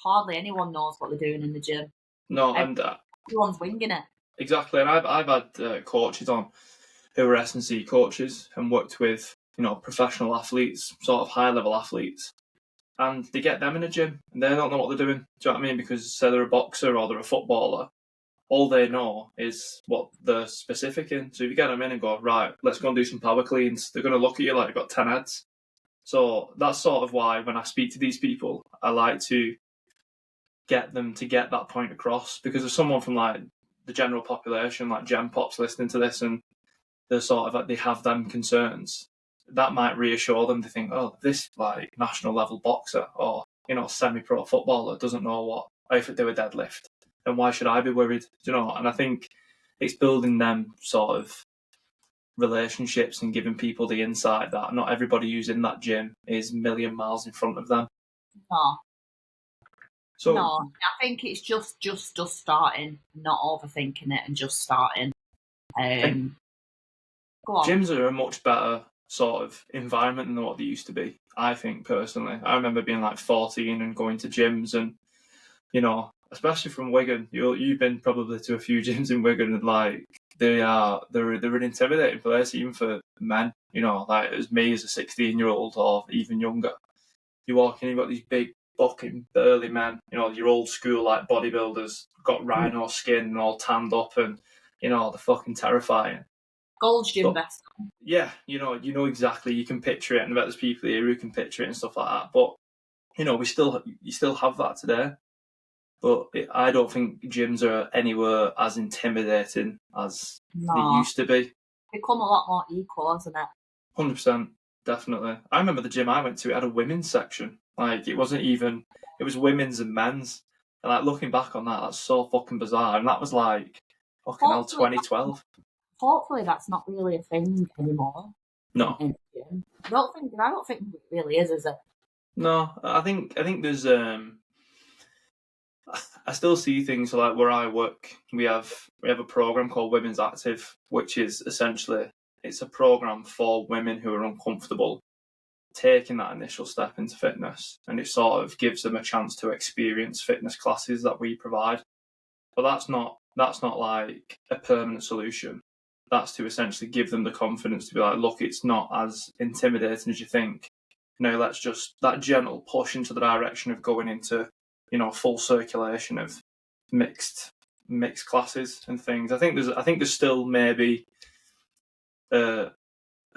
hardly anyone knows what they're doing in the gym. No, and everyone's winging it. Exactly, and I've had coaches on who are S&C coaches and worked with professional athletes, sort of high level athletes, and they get them in a gym and they don't know what they're doing. Do you know what I mean? Because say they're a boxer or they're a footballer, all they know is what they're specific in. So if you get them in and go, right, let's go and do some power cleans, they're going to look at you like you've got 10 heads. So that's sort of why when I speak to these people, I like to get them to get that point across. Because if someone from like the general population, like Gen Pop's listening to this and they're sort of like, they have them concerns, that might reassure them to think, oh, this like national level boxer or semi-pro footballer doesn't know how to do a deadlift, and why should I be worried? And I think it's building them sort of relationships and giving people the insight that not everybody who's in that gym is a million miles in front of them. No, I think it's just starting, not overthinking it, and just starting. Go on. Gyms are a much better sort of environment than what they used to be, I think, personally. I remember being like 14 and going to gyms and, especially from Wigan, you've been probably to a few gyms in Wigan and like they're an intimidating place even for men, like as me as a 16-year-old or even younger. You walk in, you've got these big fucking burly men, your old school like bodybuilders, got rhino skin and all tanned up and, they're fucking terrifying. Gold's Gym best. Yeah, you know exactly. You can picture it, and I bet there's people here who can picture it and stuff like that. But you still have that today. But I don't think gyms are anywhere as intimidating as they used to be. Become a lot more equal, hasn't it? 100%, definitely. I remember the gym I went to, it had a women's section. Like it was women's and men's. And like looking back on that, that's so fucking bizarre. And that was like fucking hell, 2012. Hopefully that's not really a thing anymore. No. I don't think it really is it? No, I think there's I still see things like where I work. We have a program called Women's Active, which is essentially it's a program for women who are uncomfortable taking that initial step into fitness, and it sort of gives them a chance to experience fitness classes that we provide. But that's not like a permanent solution. That's to essentially give them the confidence to be like, look, it's not as intimidating as you think. Let's just that gentle push into the direction of going into, full circulation of mixed classes and things. I think there's still maybe a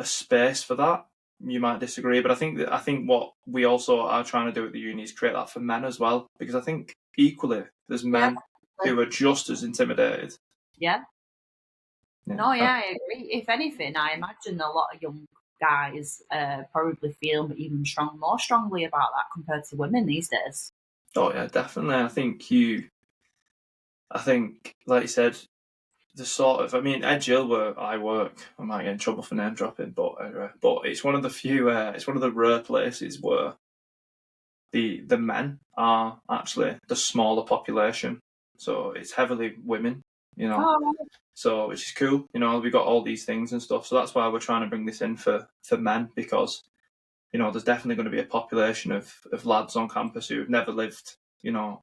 space for that. You might disagree, but I think what we also are trying to do at the uni is create that for men as well, because I think equally there's men who are just as intimidated. Yeah. No, yeah, I agree. If anything, I imagine a lot of young guys probably feel even more strongly about that compared to women these days. Oh yeah, definitely. I think, like you said, the sort of, Ed Gill, where I work, I might get in trouble for name dropping, but it's one of the few, it's one of the rare places where the men are actually the smaller population. So it's heavily women, So which is cool, we got all these things and stuff. So that's why we're trying to bring this in for men, because there's definitely going to be a population of lads on campus who've never lived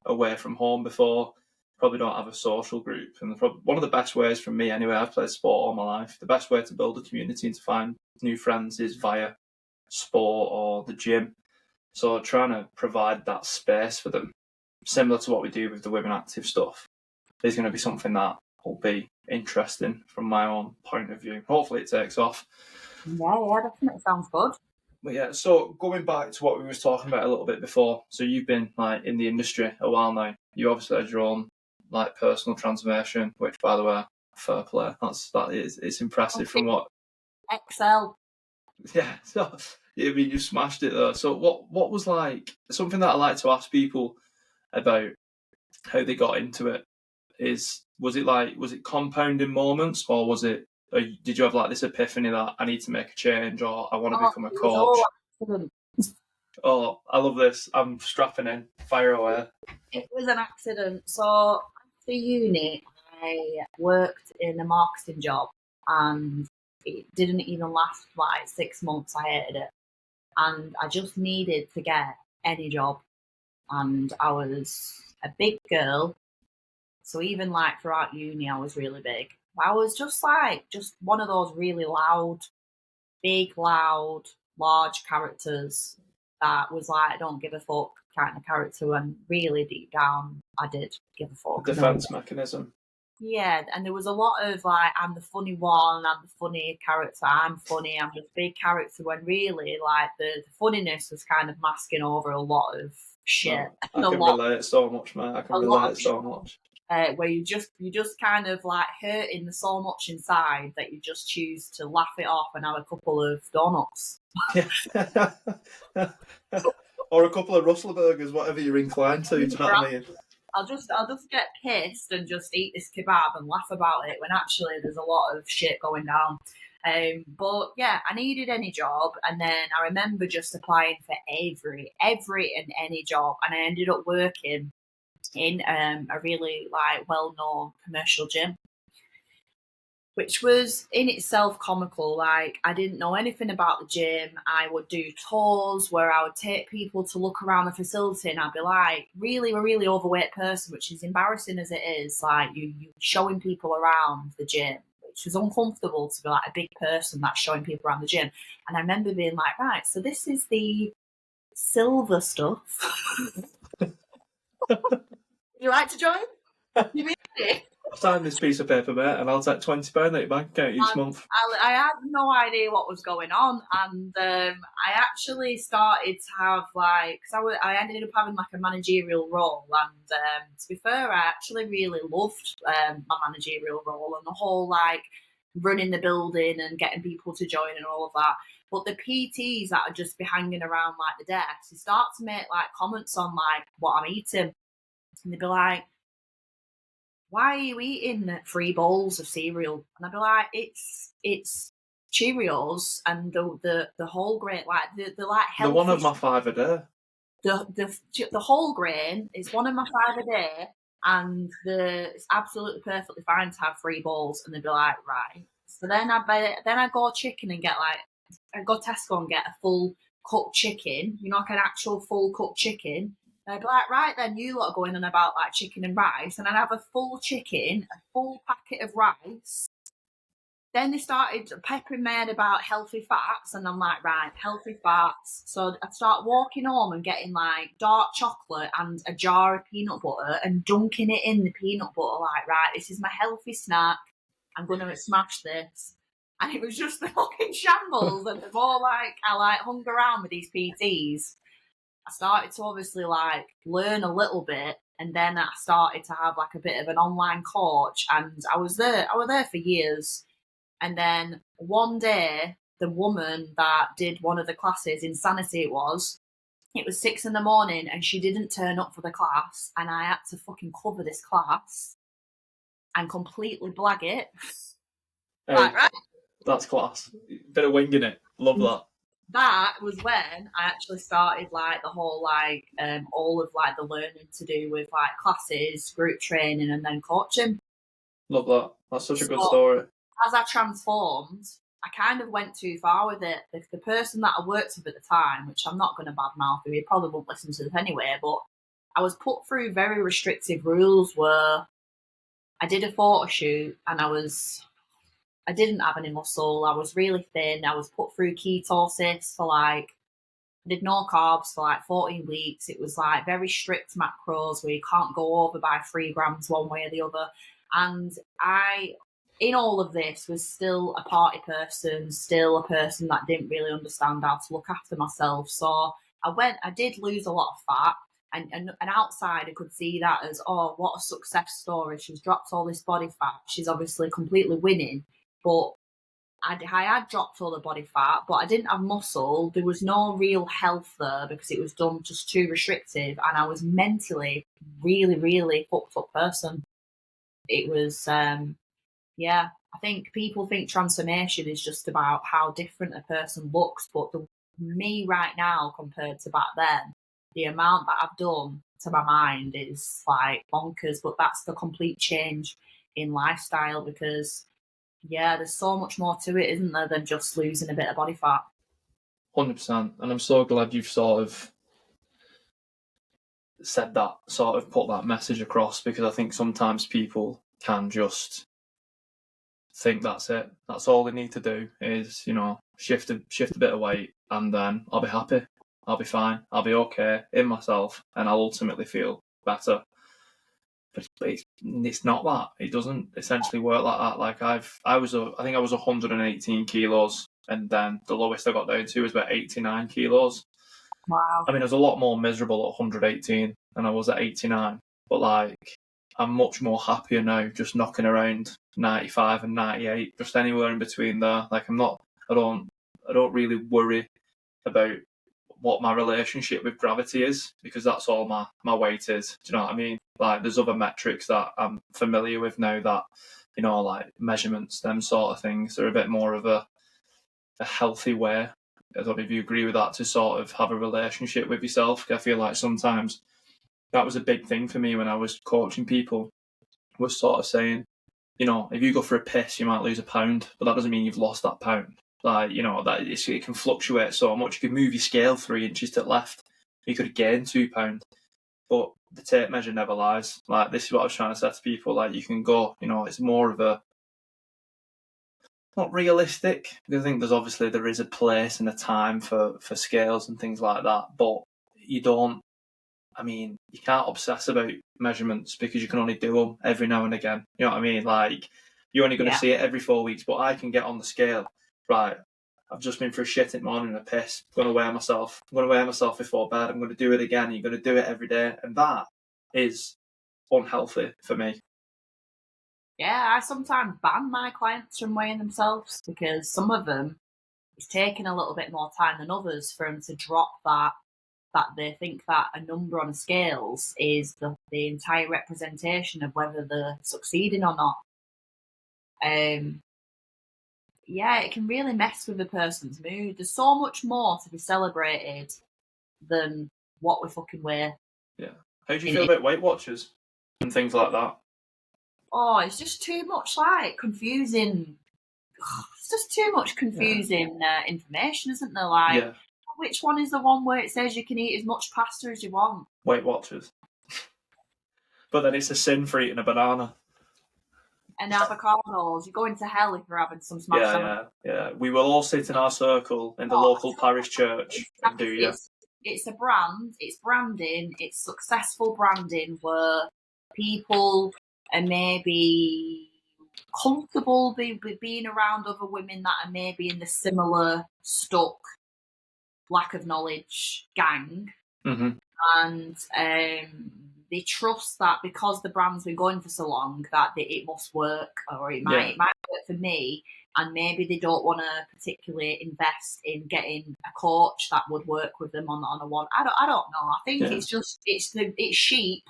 away from home before, probably don't have a social group. And one of the best ways, for me anyway, I've played sport all my life, the best way to build a community and to find new friends is via sport or the gym. So trying to provide that space for them, similar to what we do with the Women Active stuff, is going to be something that will be interesting from my own point of view. Hopefully it takes off. Yeah, definitely sounds good. But yeah, so going back to what we was talking about a little bit before, so you've been like in the industry a while now. You obviously had your own like personal transformation, which by the way, fair play. It's impressive from what. Excel. Yeah, so I mean you smashed it though. So what was like something that I like to ask people about how they got into it was it compounding moments, or was it did you have like this epiphany that I need to make a change, or I want to become a It was coach? all accident. Oh, I love this. I'm strapping in. Fire away. It was an accident. So after uni, I worked in a marketing job, and it didn't even last like 6 months. I hated it, and I just needed to get any job. And I was a big girl, so even like throughout uni, I was really big. I was just one of those really big, loud, large characters that was like, I don't give a fuck kind of character. And really deep down, I did give a fuck. Defense mechanism. Yeah, and there was a lot of like, I'm the funny one, I'm the funny character, I'm funny, I'm just big character. When really, like, the funniness was kind of masking over a lot of shit. I can relate so much, man. I can relate so much. Where you just kind of like hurting so much inside that you just choose to laugh it off and have a couple of donuts. Or a couple of Russell burgers, whatever you're inclined to. Do you know what I mean? I'll just get pissed and just eat this kebab and laugh about it when actually there's a lot of shit going down. But yeah, I needed any job, and then I remember just applying for every and any job, and I ended up working in a really like well-known commercial gym, which was in itself comical. Like, I didn't know anything about the gym. I would do tours where I would take people to look around the facility, and I'd be like, really a really overweight person, which is embarrassing as it is, like you showing people around the gym, which was uncomfortable to be like a big person that's showing people around the gym. And I remember being like, right, so this is the silver stuff. You like to join? You mean it? Sign this piece of paper, mate, and I'll take £20 out your bank account each month. I had no idea what was going on, and I actually started to have like, because I ended up having like a managerial role, and to be fair, I actually really loved my managerial role and the whole like running the building and getting people to join and all of that. But the PTs that would just be hanging around like the desk, they start to make like comments on like what I'm eating, and they'd be like, why are you eating 3 bowls of cereal? And I'd be like, it's Cheerios and the whole grain, like the like healthy. The one of my 5 a day. The whole grain is one of my 5 a day, and it's absolutely perfectly fine to have 3 bowls. And they'd be like, right. So then I go chicken and get like, I go Tesco and get a full cooked chicken, like an actual full cooked chicken. And I'd be like, right then, you lot are going on about like chicken and rice, and I'd have a full chicken, a full packet of rice. Then they started peppering me about healthy fats, and I'm like, right, healthy fats. So I'd start walking home and getting like dark chocolate and a jar of peanut butter and dunking it in the peanut butter, like, right, this is my healthy snack. I'm going to smash this. And it was just the fucking shambles. And the more like I like hung around with these PTs, I started to obviously like learn a little bit, and then I started to have like a bit of an online coach, and I was there for years. And then one day, the woman that did one of the classes, Insanity it was 6 a.m, and she didn't turn up for the class, and I had to fucking cover this class and completely blag it. Hey, right. That's class. Bit of winging it. Love that. That was when I actually started like the whole like all of like the learning to do with like classes, group training, and then coaching. Love that. That's such a good story. As I transformed, I kind of went too far with it. The person that I worked with at the time, which I'm not going to badmouth, he probably won't listen to this anyway, but I was put through very restrictive rules where I did a photo shoot and I didn't have any muscle. I was really thin. I was put through ketosis for like I did no carbs for like 14 weeks. It was like very strict macros where you can't go over by 3 grams one way or the other. And I, in all of this, was still a party person, still a person that didn't really understand how to look after myself. So I did lose a lot of fat. And outside, I could see that as, oh, what a success story. She's dropped all this body fat. She's obviously completely winning. But I had dropped all the body fat, but I didn't have muscle. There was no real health there because it was done just too restrictive. And I was mentally really, really fucked up person. It was, yeah, I think people think transformation is just about how different a person looks. But me right now compared to back then, the amount that I've done to my mind is like bonkers. But that's the complete change in lifestyle because yeah, there's so much more to it, isn't there, than just losing a bit of body fat. 100%. And I'm so glad you've sort of said that, sort of put that message across, because I think sometimes people can just think that's it. That's all they need to do is, you know, shift a bit of weight and then I'll be happy. I'll be fine. I'll be okay in myself and I'll ultimately feel better. But it's not that. It doesn't essentially work like that. Like I think I was 118 kilos, and then the lowest I got down to was about 89 kilos. Wow. I mean, I was a lot more miserable at 118 than I was at 89. But like, I'm much more happier now, just knocking around 95 and 98, just anywhere in between there. Like I don't really worry about what my relationship with gravity is, because that's all my weight is. Do you know what I mean? Like, there's other metrics that I'm familiar with now that, you know, like measurements, them sort of things, are a bit more of a healthy way. I don't know if you agree with that, to sort of have a relationship with yourself. I feel like sometimes that was a big thing for me when I was coaching people, was sort of saying, you know, if you go for a piss, you might lose a pound, but that doesn't mean you've lost that pound. Like, you know, that it can fluctuate so much. You could move your scale 3 inches to the left, you could gain £2, but the tape measure never lies. Like, this is what I was trying to say to people. Like, you can go, you know, it's more of a, not realistic, because I think there is a place and a time for scales and things like that, but you can't obsess about measurements because you can only do them every now and again. You know what I mean? Like, you're only going to see it every 4 weeks, but I can get on the scale. Right, I've just been for a shit in the morning and a piss. I'm going to weigh myself. I'm going to weigh myself before bed. I'm going to do it again. You're going to do it every day. And that is unhealthy for me. Yeah, I sometimes ban my clients from weighing themselves because some of them, it's taking a little bit more time than others for them to drop that they think that a number on a scales is the entire representation of whether they're succeeding or not. Yeah, it can really mess with a person's mood. There's so much more to be celebrated than what we fucking wear. Yeah. How do you feel about Weight Watchers and things like that? Oh, it's just too much like confusing. It's just too much confusing information, isn't there? Like, which one is the one where it says you can eat as much pasta as you want? Weight Watchers. But then it's a sin for eating a banana. And avocados. You're going to hell if you're having some smashed avocado. Yeah. We will all sit in our circle in the local parish church and do you. It's a brand. It's branding. It's successful branding where people are maybe comfortable being around other women that are maybe in the similar stuck lack of knowledge gang. Mm-hmm. And they trust that because the brand's been going for so long that it must work, or it might work for me, and maybe they don't want to particularly invest in getting a coach that would work with them on a one. I don't know. I think it's just it's sheep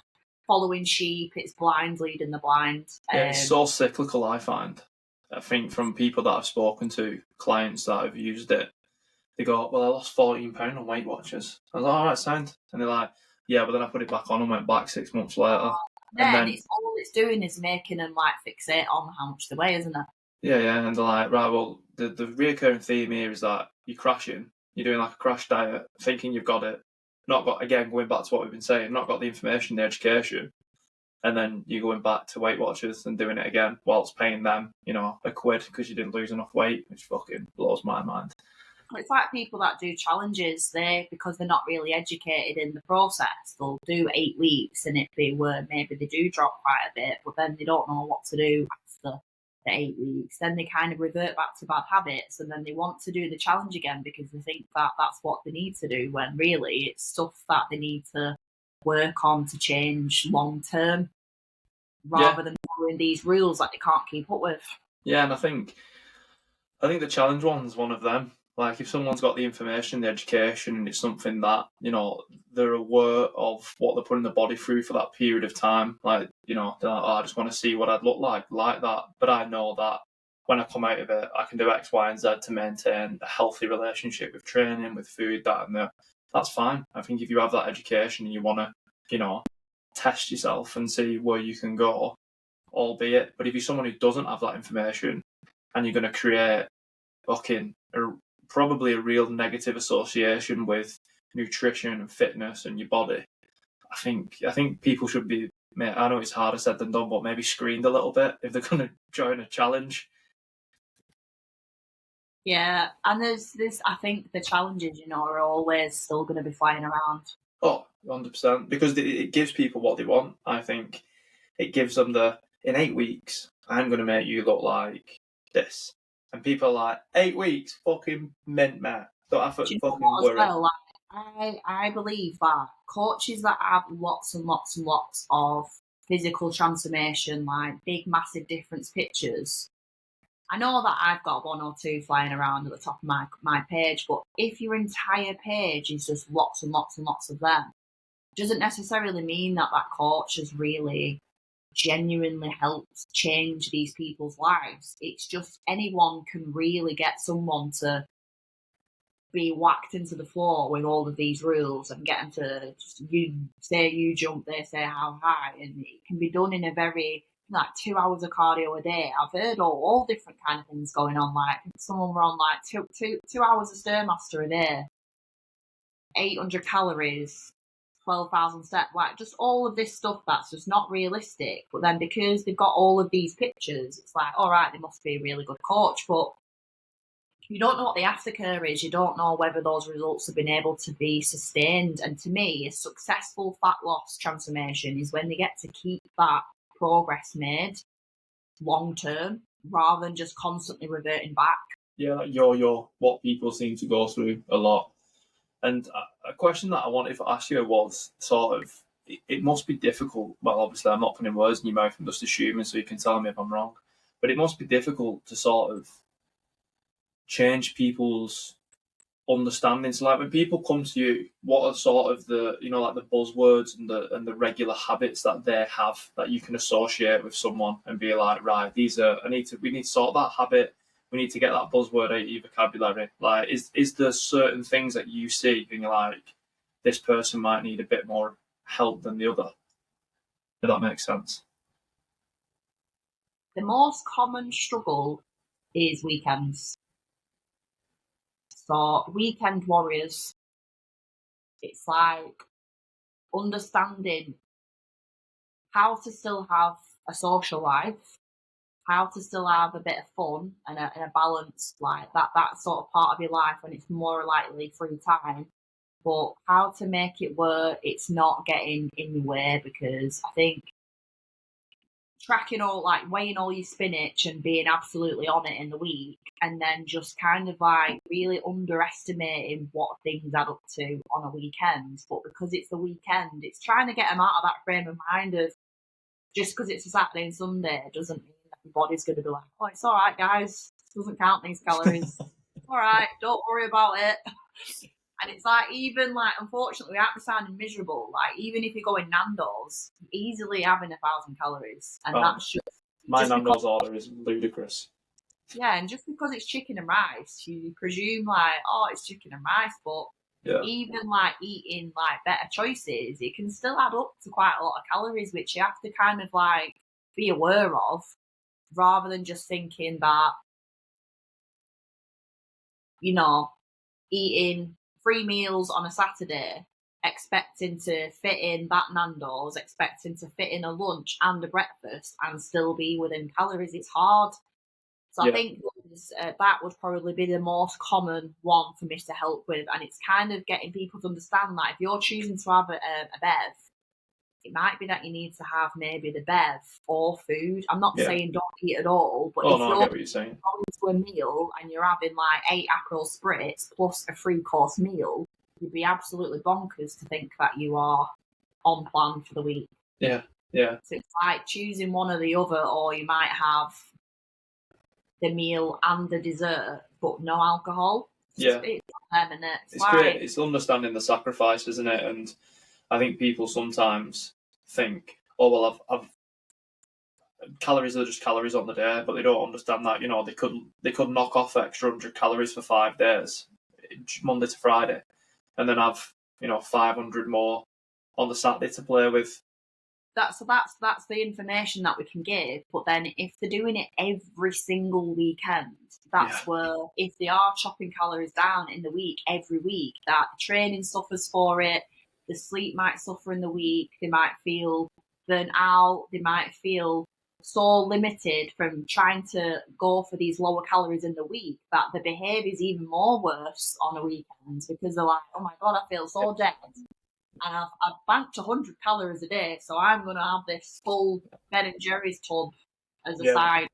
following sheep. It's blind leading the blind. It's so cyclical, I find. I think from people that I've spoken to, clients that have used it, they go, well, I lost 14 pounds on Weight Watchers. I was like, all right, sound. And they're like, yeah, but then I put it back on and went back 6 months later. Then it's all it's doing is making them like fixate on how much they weigh, isn't it? Yeah. And they're like, right, well, the reoccurring theme here is that you're crashing. You're doing like a crash diet, thinking you've got it. Not got, again, going back to what we've been saying, not got the information, the education. And then you're going back to Weight Watchers and doing it again whilst paying them, you know, £1 because you didn't lose enough weight, which fucking blows my mind. It's like people that do challenges, because they're not really educated in the process, they'll do 8 weeks, and if they were, maybe they do drop quite a bit, but then they don't know what to do after the 8 weeks. Then they kind of revert back to bad habits, and then they want to do the challenge again because they think that that's what they need to do, when really it's stuff that they need to work on to change long term, rather than following these rules that they can't keep up with. Yeah, and I think the challenge one's one of them. Like, if someone's got the information, the education, and it's something that, they're aware of what they're putting the body through for that period of time. Like, they're like, oh, I just want to see what I'd look like that. But I know that when I come out of it, I can do X, Y, and Z to maintain a healthy relationship with training, with food, that and that. That's fine. I think if you have that education and you want to, test yourself and see where you can go, albeit. But if you're someone who doesn't have that information and you're going to create probably a real negative association with nutrition and fitness and your body, I think people should be, I know it's harder said than done, but maybe screened a little bit if they're going to join a challenge. Yeah, and there's this, I think the challenges, are always still going to be flying around. Oh, 100%, because it gives people what they want. I think it gives them in 8 weeks, I'm going to make you look like this. And people are like, 8 weeks, fucking mint, man. Don't have to fucking worry. Well, I believe that coaches that have lots and lots and lots of physical transformation, like big, massive difference pictures, I know that I've got 1 or 2 flying around at the top of my page, but if your entire page is just lots and lots and lots of them, it doesn't necessarily mean that coach has really genuinely helped change these people's lives. It's just anyone can really get someone to be whacked into the floor with all of these rules and get them to just, you jump, they say how high, and it can be done in a very, 2 hours of cardio a day. I've heard all different kind of things going on. Like, someone were on like two hours of Stairmaster a day, 800 calories, 12,000 steps, like just all of this stuff that's just not realistic. But then because they've got all of these pictures, it's like, all right, they must be a really good coach, but you don't know what the aftercare is. You don't know whether those results have been able to be sustained. And to me, a successful fat loss transformation is when they get to keep that progress made long term, rather than just constantly reverting back. Yeah, like yo, what people seem to go through a lot. And a question that I wanted to ask you was sort of, it must be difficult. Well, obviously, I'm not putting words in your mouth and just assuming, so you can tell me if I'm wrong. But it must be difficult to sort of change people's understanding. So, like, when people come to you, what are sort of the, like the buzzwords and the regular habits that they have that you can associate with someone and be like, right, we need to sort that habit. We need to get that buzzword out of your vocabulary. Like, is there certain things that you see and you're like, this person might need a bit more help than the other? If that makes sense. The most common struggle is weekends. So weekend warriors, it's like understanding how to still have a social life, how to still have a bit of fun and a balance, like that sort of part of your life when it's more likely free time, but how to make it where it's not getting in your way. Because I think tracking weighing all your spinach and being absolutely on it in the week, and then just kind of like really underestimating what things add up to on a weekend. But because it's the weekend, it's trying to get them out of that frame of mind of, just because it's a Saturday and Sunday doesn't mean that your body's going to be like, oh, it's all right, guys. It doesn't count these calories. All right, don't worry about it. And it's like, even like, unfortunately, without me sounding miserable, like even if you go in Nando's, you're easily having 1,000 calories. And that's just... My Nando's order is ludicrous. Yeah, and just because it's chicken and rice, you presume like, oh, it's chicken and rice, but even like eating like better choices, it can still add up to quite a lot of calories, which you have to kind of like be aware of, rather than just thinking that, eating 3 meals on a Saturday, expecting to fit in that Nando's, expecting to fit in a lunch and a breakfast and still be within calories. It's hard. So I think that would probably be the most common one for me to help with. And it's kind of getting people to understand that if you're choosing to have a bev, it might be that you need to have maybe the bev or food. I'm not saying don't eat at all, but if I you're get what you're saying. going to a meal and you're having like 8 Aperol spritz plus a 3-course meal, you'd be absolutely bonkers to think that you are on plan for the week. Yeah. So it's like choosing one or the other, or you might have the meal and the dessert, but no alcohol. It's great. It's understanding the sacrifice, isn't it? And I think people sometimes think, oh well, I've calories are just calories on the day, but they don't understand that they could knock off extra 100 calories for 5 days, Monday to Friday, and then have 500 more on the Saturday to play with. That's the information that we can give. But then if they're doing it every single weekend, that's where, if they are chopping calories down in the week, every week, that the training suffers for it, the sleep might suffer in the week, they might feel burnt out, they might feel so limited from trying to go for these lower calories in the week that the behaviour is even more worse on a weekend, because they're like, oh my God, I feel so dead. And I've banked 100 calories a day, so I'm going to have this full Ben and Jerry's tub as a side.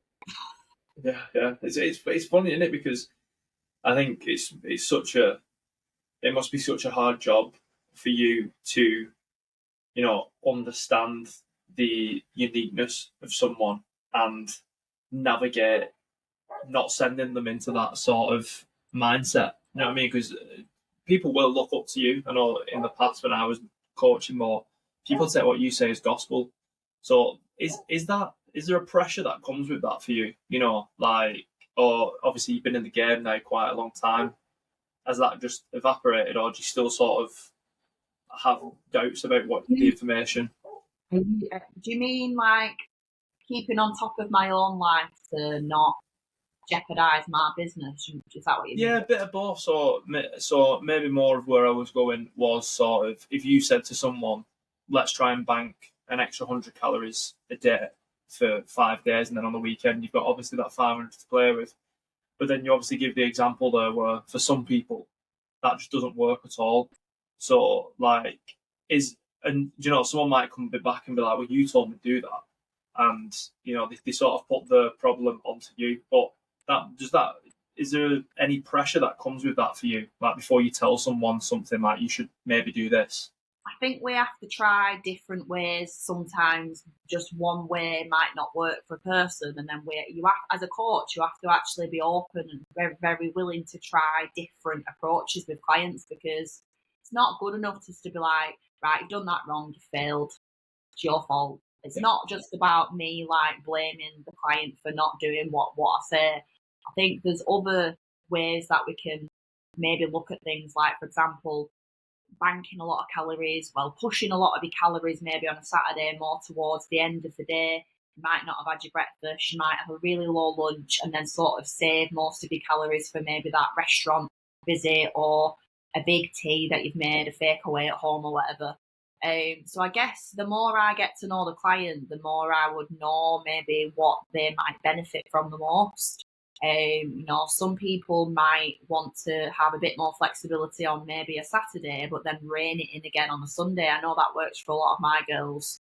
Yeah. It's funny, isn't it? Because I think it must be such a hard job for you to, understand the uniqueness of someone and navigate not sending them into that sort of mindset. You know what I mean? Because people will look up to you. I know in the past when I was coaching more, people take what you say as gospel. So is there a pressure that comes with that for you? Or obviously you've been in the game now quite a long time. Has that just evaporated, or do you still sort of have doubts about what the information? Do you mean like keeping on top of my own life to not jeopardise my business? Is that what you mean? Yeah, a bit of both. So maybe more of where I was going was sort of, if you said to someone, let's try and bank an extra 100 calories a day for 5 days, and then on the weekend you've got obviously that 500 to play with. But then you obviously give the example there where for some people that just doesn't work at all. So someone might come back and be like, well, you told me to do that. And, they sort of put the problem onto you. But is there any pressure that comes with that for you? Like before you tell someone something like you should maybe do this? I think we have to try different ways. Sometimes just one way might not work for a person, and then as a coach, you have to actually be open and very, very willing to try different approaches with clients, because it's not good enough just to be like, right, you've done that wrong, you failed, it's your fault. It's not just about me like blaming the client for not doing what I say. I think there's other ways that we can maybe look at things, like, for example, banking a lot of calories, pushing a lot of your calories maybe on a Saturday more towards the end of the day. You might not have had your breakfast, you might have a really low lunch, and then sort of save most of your calories for maybe that restaurant visit or a big tea that you've made, a fake away at home or whatever. So I guess the more I get to know the client, the more I would know maybe what they might benefit from the most. Some people might want to have a bit more flexibility on maybe a Saturday, but then rein it in again on a Sunday. I know that works for a lot of my girls,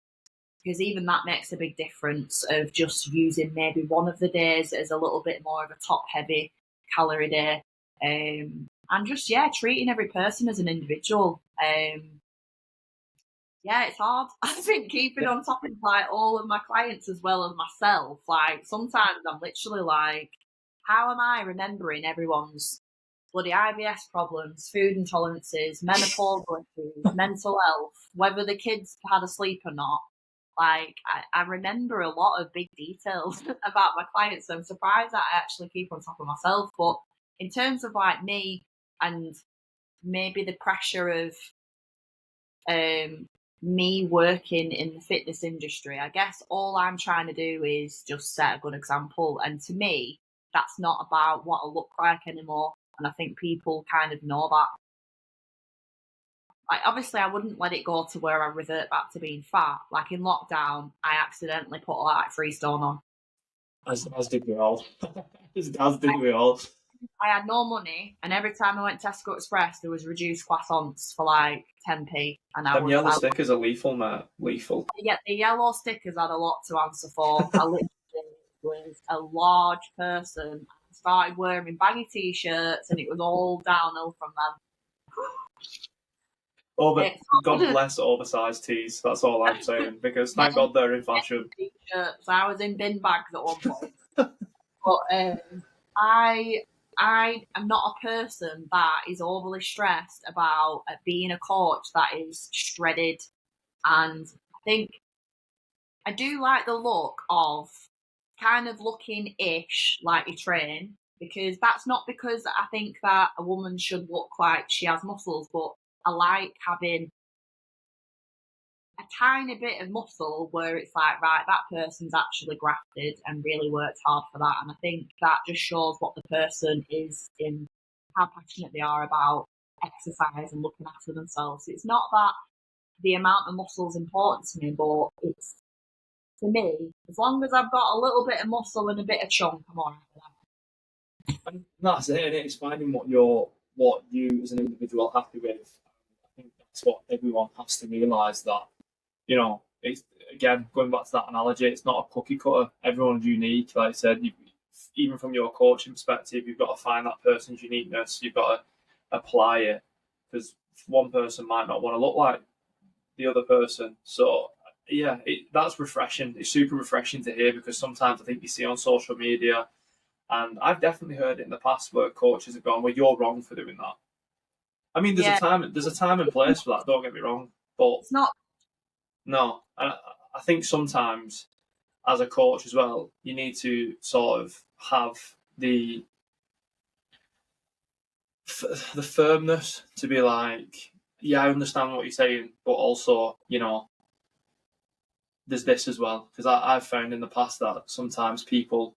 because even that makes a big difference of just using maybe one of the days as a little bit more of a top heavy calorie day. And just, treating every person as an individual. It's hard. I think keeping on top of like all of my clients as well as myself. Like sometimes I'm literally like, how am I remembering everyone's bloody IBS problems, food intolerances, menopausal issues, mental health, whether the kids had a sleep or not? Like I remember a lot of big details about my clients. So I'm surprised that I actually keep on top of myself. But in terms of like me and maybe the pressure of me working in the fitness industry, I guess all I'm trying to do is just set a good example. And to me, that's not about what I look like anymore. And I think people kind of know that. Obviously, I wouldn't let it go to where I revert back to being fat. Like in lockdown, I accidentally put like 3 stone on. As did we all. As did we all. I had no money, and every time I went to Tesco Express, there was reduced croissants for like 10p, and Them yellow stickers are lethal, mate. Lethal. yeah, the yellow stickers had a lot to answer for. I literally was a large person. I started wearing baggy t-shirts, and it was all downhill from them. God bless oversized tees. That's all I'm saying. Because thank God they're in fashion. T-shirts. I was in bin bags at one point. But I am not a person that is overly stressed about being a coach that is shredded, and I think I do like the look of kind of looking ish like you train, because that's not because I think that a woman should look like she has muscles, but I like having a tiny bit of muscle where it's like, right, that person's actually grafted and really worked hard for that. And I think that just shows what the person is in, how passionate they are about exercise and looking after themselves. It's not that the amount of muscle is important to me, but it's, for me, as long as I've got a little bit of muscle and a bit of chunk, I'm all right with that. And that's it, and it's finding what you as an individual are happy with. I think that's what everyone has to realise, that, you know, it's, again, going back to that analogy, it's not a cookie cutter. Everyone's unique. Like I said, even from your coaching perspective, you've got to find that person's uniqueness. You've got to apply it, because one person might not want to look like the other person. So yeah, that's refreshing. It's super refreshing to hear, because sometimes I think you see on social media, and I've definitely heard it in the past, where coaches have gone, "Well, you're wrong for doing that." I mean, there's a time and place for that. Don't get me wrong, but it's not. no, I think sometimes as a coach as well, you need to sort of have the firmness to be like, yeah, I understand what you're saying, but also, you know, there's this as well. Because I've found in the past that sometimes people,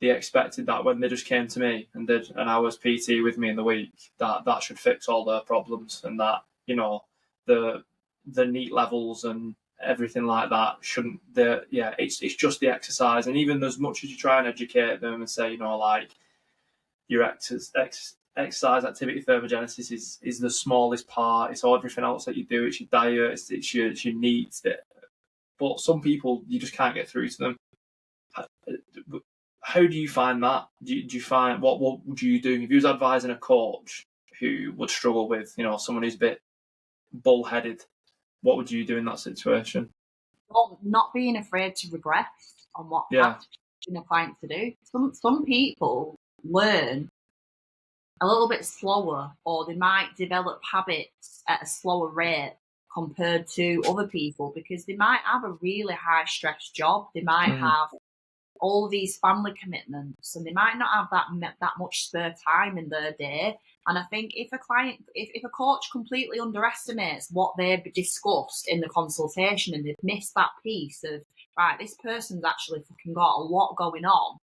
they expected that when they just came to me and did an hour's PT with me in the week, that should fix all their problems, and that, you know, the neat levels and everything like that shouldn't. It's just the exercise. And even as much as you try and educate them and say, you know, like, your exercise activity thermogenesis is the smallest part. It's all everything else that you do. It's your diet. It's your needs. But some people, you just can't get through to them. How do you find that? Do you find, what would you do if you was advising a coach who would struggle with, you know, someone who's a bit bullheaded? What would you do in that situation? Well, not being afraid to regress on what Yeah. a client to do. Some people learn a little bit slower, or they might develop habits at a slower rate compared to other people, because they might have a really high stress job. They might have all these family commitments, and they might not have that much spare time in their day. And I think if a coach completely underestimates what they've discussed in the consultation, and they've missed that piece of, right, this person's actually fucking got a lot going on,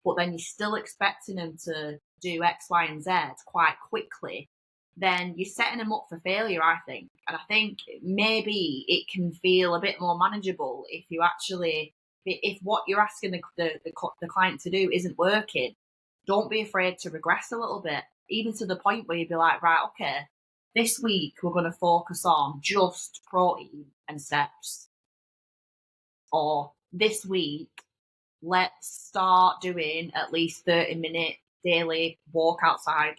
but then you're still expecting them to do X, Y, and Z quite quickly, then you're setting them up for failure, I think. And I think maybe it can feel a bit more manageable if you actually, if what you're asking the client to do isn't working, don't be afraid to regress a little bit, even to the point where you'd be like, right, okay, this week we're going to focus on just protein and steps. Or this week, let's start doing at least 30-minute daily walk outside.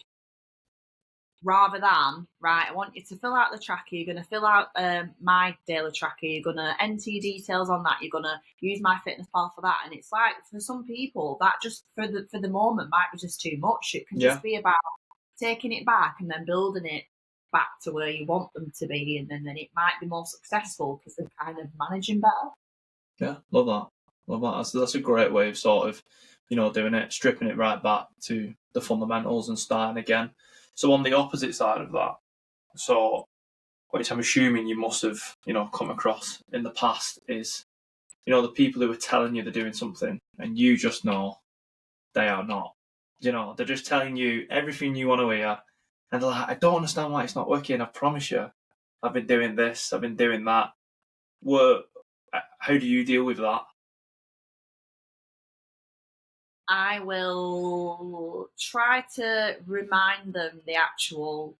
Rather than, right, I want you to fill out the tracker, you're going to fill out my daily tracker, you're going to enter your details on that, you're going to use my fitness pal for that. And it's like, for some people, that just for the moment might be just too much. It can just be about taking it back and then building it back to where you want them to be, and then it might be more successful because they're kind of managing better. Yeah, love that. That's a great way of sort of, you know, doing it, stripping it right back to the fundamentals and starting again. So on the opposite side of that, so which I'm assuming you must have, you know, come across in the past, is, you know, the people who are telling you they're doing something and you just know they are not. You know, they're just telling you everything you want to hear, and they're like, I don't understand why it's not working. I promise you, I've been doing this, I've been doing that. How do you deal with that? I will try to remind them the actual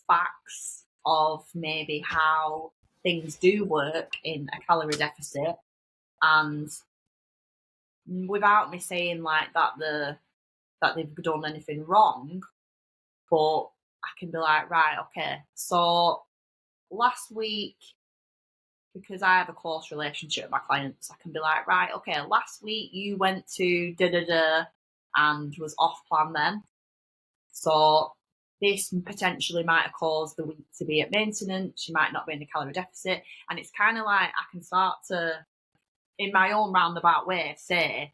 facts of maybe how things do work in a calorie deficit, and without me saying like that they've done anything wrong, but I can be like, right, okay, so last week, because I have a close relationship with my clients, I can be like, right, okay, last week you went to da da da and was off plan then. So this potentially might have caused the week to be at maintenance. You might not be in a calorie deficit. And it's kind of like I can start to, in my own roundabout way, say,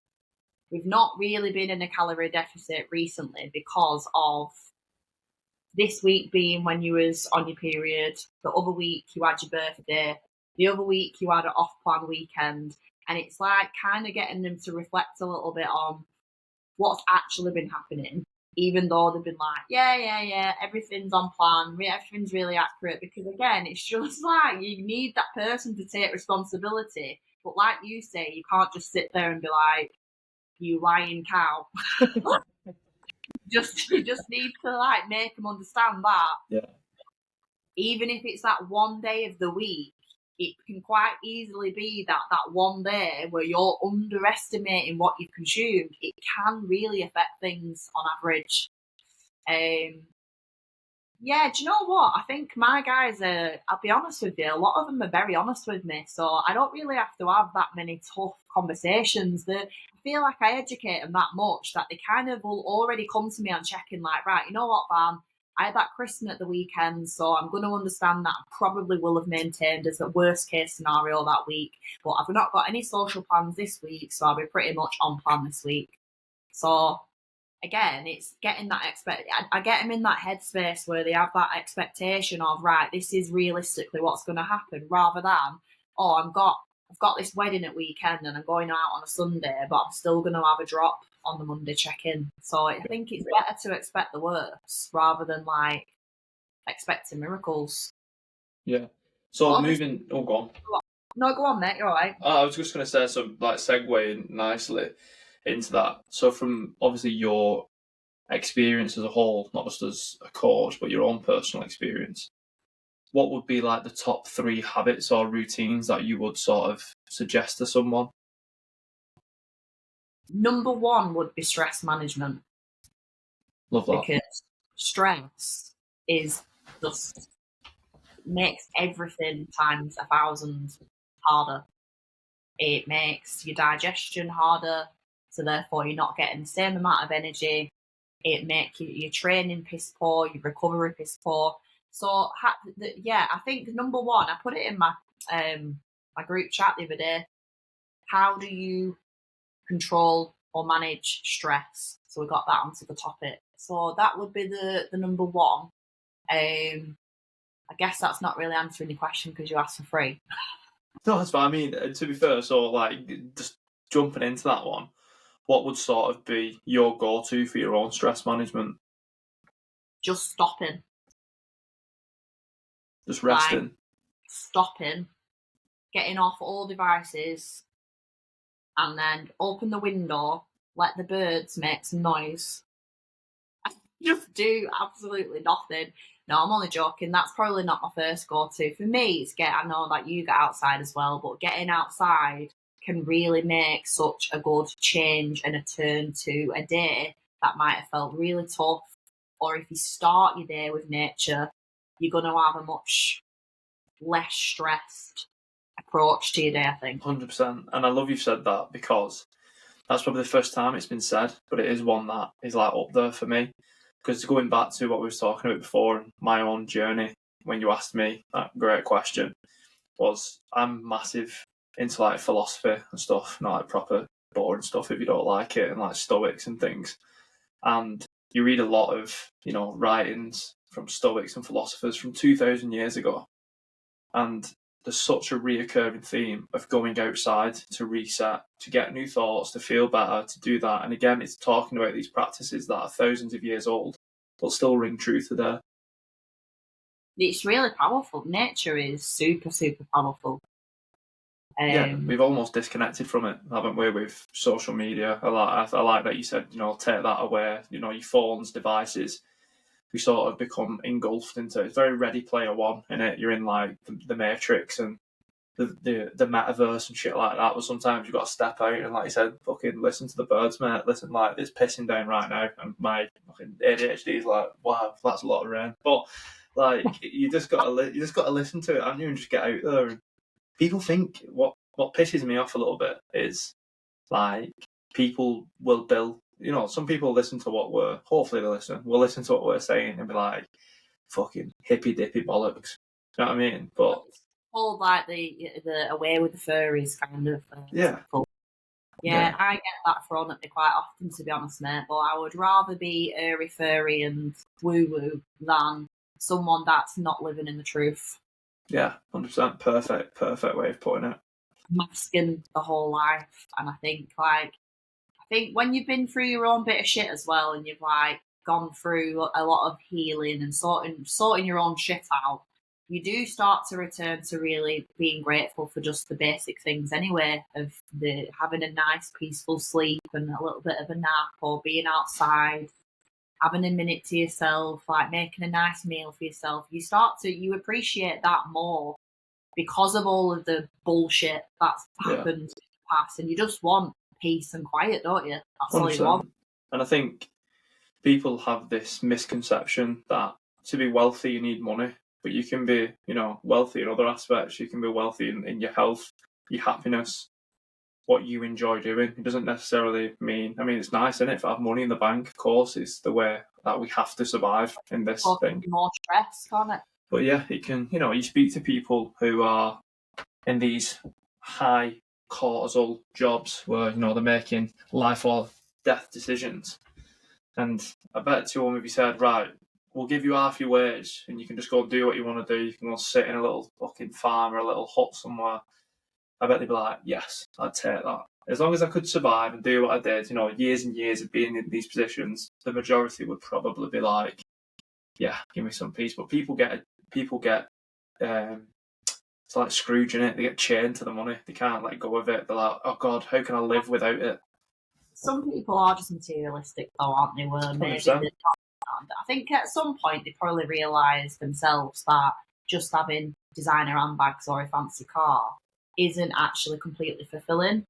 we've not really been in a calorie deficit recently because of this week being when you was on your period, the other week you had your birthday, the other week you had an off-plan weekend. And it's like kind of getting them to reflect a little bit on what's actually been happening, even though they've been like, yeah, everything's on plan, everything's really accurate. Because again, it's just like you need that person to take responsibility. But like you say, you can't just sit there and be like, you lying cow. You just need to like make them understand that. Yeah. Even if it's that one day of the week, it can quite easily be that one day where you're underestimating what you've consumed. It can really affect things on average. Yeah, do you know what? I think my guys are, I'll be honest with you, a lot of them are very honest with me. So I don't really have to have that many tough conversations. That I feel like I educate them that much that they kind of will already come to me and check in like, right, you know what, Van? I had that christening at the weekend, so I'm going to understand that I probably will have maintained as a worst case scenario that week. But I've not got any social plans this week, so I'll be pretty much on plan this week. So again, it's getting that I get them in that headspace where they have that expectation of, right, this is realistically what's going to happen, rather than, oh, I've got this wedding at weekend and I'm going out on a Sunday, but I'm still going to have a drop on the Monday check-in. So I think it's better to expect the worst rather than like expecting miracles. Yeah. So moving, go on. No, go on, mate. You're all right. I was just going to say, so like segueing nicely into that. So from obviously your experience as a whole, not just as a coach, but your own personal experience, what would be like the top 3 habits or routines that you would sort of suggest to someone? Number 1 would be stress management. Love that. Because stress is just makes everything times 1,000 harder. It makes your digestion harder, so therefore you're not getting the same amount of energy. It makes your training piss poor, your recovery piss poor. So yeah, I think number 1, I put it in my my group chat the other day. How do you control or manage stress? So we got that onto the topic. So that would be the number 1. I guess that's not really answering your question because you asked for free. No, that's fine. I mean, to be fair, so like just jumping into that one, what would sort of be your go-to for your own stress management? Just stopping. Just resting. Like, stopping, getting off all devices, and then open the window, let the birds make some noise. Just do absolutely nothing. No, I'm only joking. That's probably not my first go-to. For me, it's I know that you get outside as well, but getting outside can really make such a good change and a turn to a day that might have felt really tough. Or if you start your day with nature, you're going to have a much less stressed approach to your day, I think. 100%. And I love you've said that because that's probably the first time it's been said, but it is one that is like up there for me. Because going back to what we were talking about before, my own journey, when you asked me that great question, was I'm massive into like philosophy and stuff, not like proper boring stuff if you don't like it, and like Stoics and things. And you read a lot of, writings from Stoics and philosophers from 2,000 years ago. And there's such a reoccurring theme of going outside to reset, to get new thoughts, to feel better, to do that. And again, it's talking about these practices that are thousands of years old, but still ring true today. It's really powerful. Nature is super, super powerful. We've almost disconnected from it, haven't we, with social media? I like that you said, take that away, your phones, devices. We sort of become engulfed into it's very Ready Player One, innit? You're in like the Matrix and the metaverse and shit like that. But sometimes you've got to step out and, like you said, fucking listen to the birds, mate. Listen, like it's pissing down right now, and my fucking ADHD is like, wow, that's a lot of rain. But like, you just got to listen to it, haven't you, and just get out there. And people think what pisses me off a little bit is like people will bill. Some people listen to hopefully they will listen to what we're saying and be like, fucking hippy dippy bollocks. You know what I mean? But all like the away with the furries kind of yeah. I get that thrown at me quite often, to be honest, mate. But I would rather be airy furry and woo woo than someone that's not living in the truth. Yeah, 100%. Perfect way of putting it. Masking the whole life, and I think when you've been through your own bit of shit as well, and you've like gone through a lot of healing and sorting your own shit out, you do start to return to really being grateful for just the basic things anyway, of having a nice peaceful sleep and a little bit of a nap, or being outside, having a minute to yourself, like making a nice meal for yourself. You appreciate that more because of all of the bullshit that's happened in the past, and you just want peace and quiet, don't you? That's 100%. All you want. And I think people have this misconception that to be wealthy you need money, but you can be, wealthy in other aspects. You can be wealthy in your health, your happiness, what you enjoy doing. It doesn't necessarily mean, it's nice, isn't it, to have money in the bank? Of course, it's the way that we have to survive in this thing. More stress, can't it? But yeah, it can, you speak to people who are in these high cortisol jobs where, they're making life or death decisions. And I bet to them if you said, right, we'll give you half your wage and you can just go do what you want to do. You can go sit in a little fucking farm or a little hut somewhere. I bet they'd be like, yes, I'd take that. As long as I could survive and do what I did, years and years of being in these positions, the majority would probably be like, yeah, give me some peace. But people get it's like Scrooge, innit? They get chained to the money. They can't let go of it. They're like, oh God, how can I live without it? Some people are just materialistic, though, aren't they? Where maybe they're not. I think at some point they probably realise themselves that just having designer handbags or a fancy car isn't actually completely fulfilling.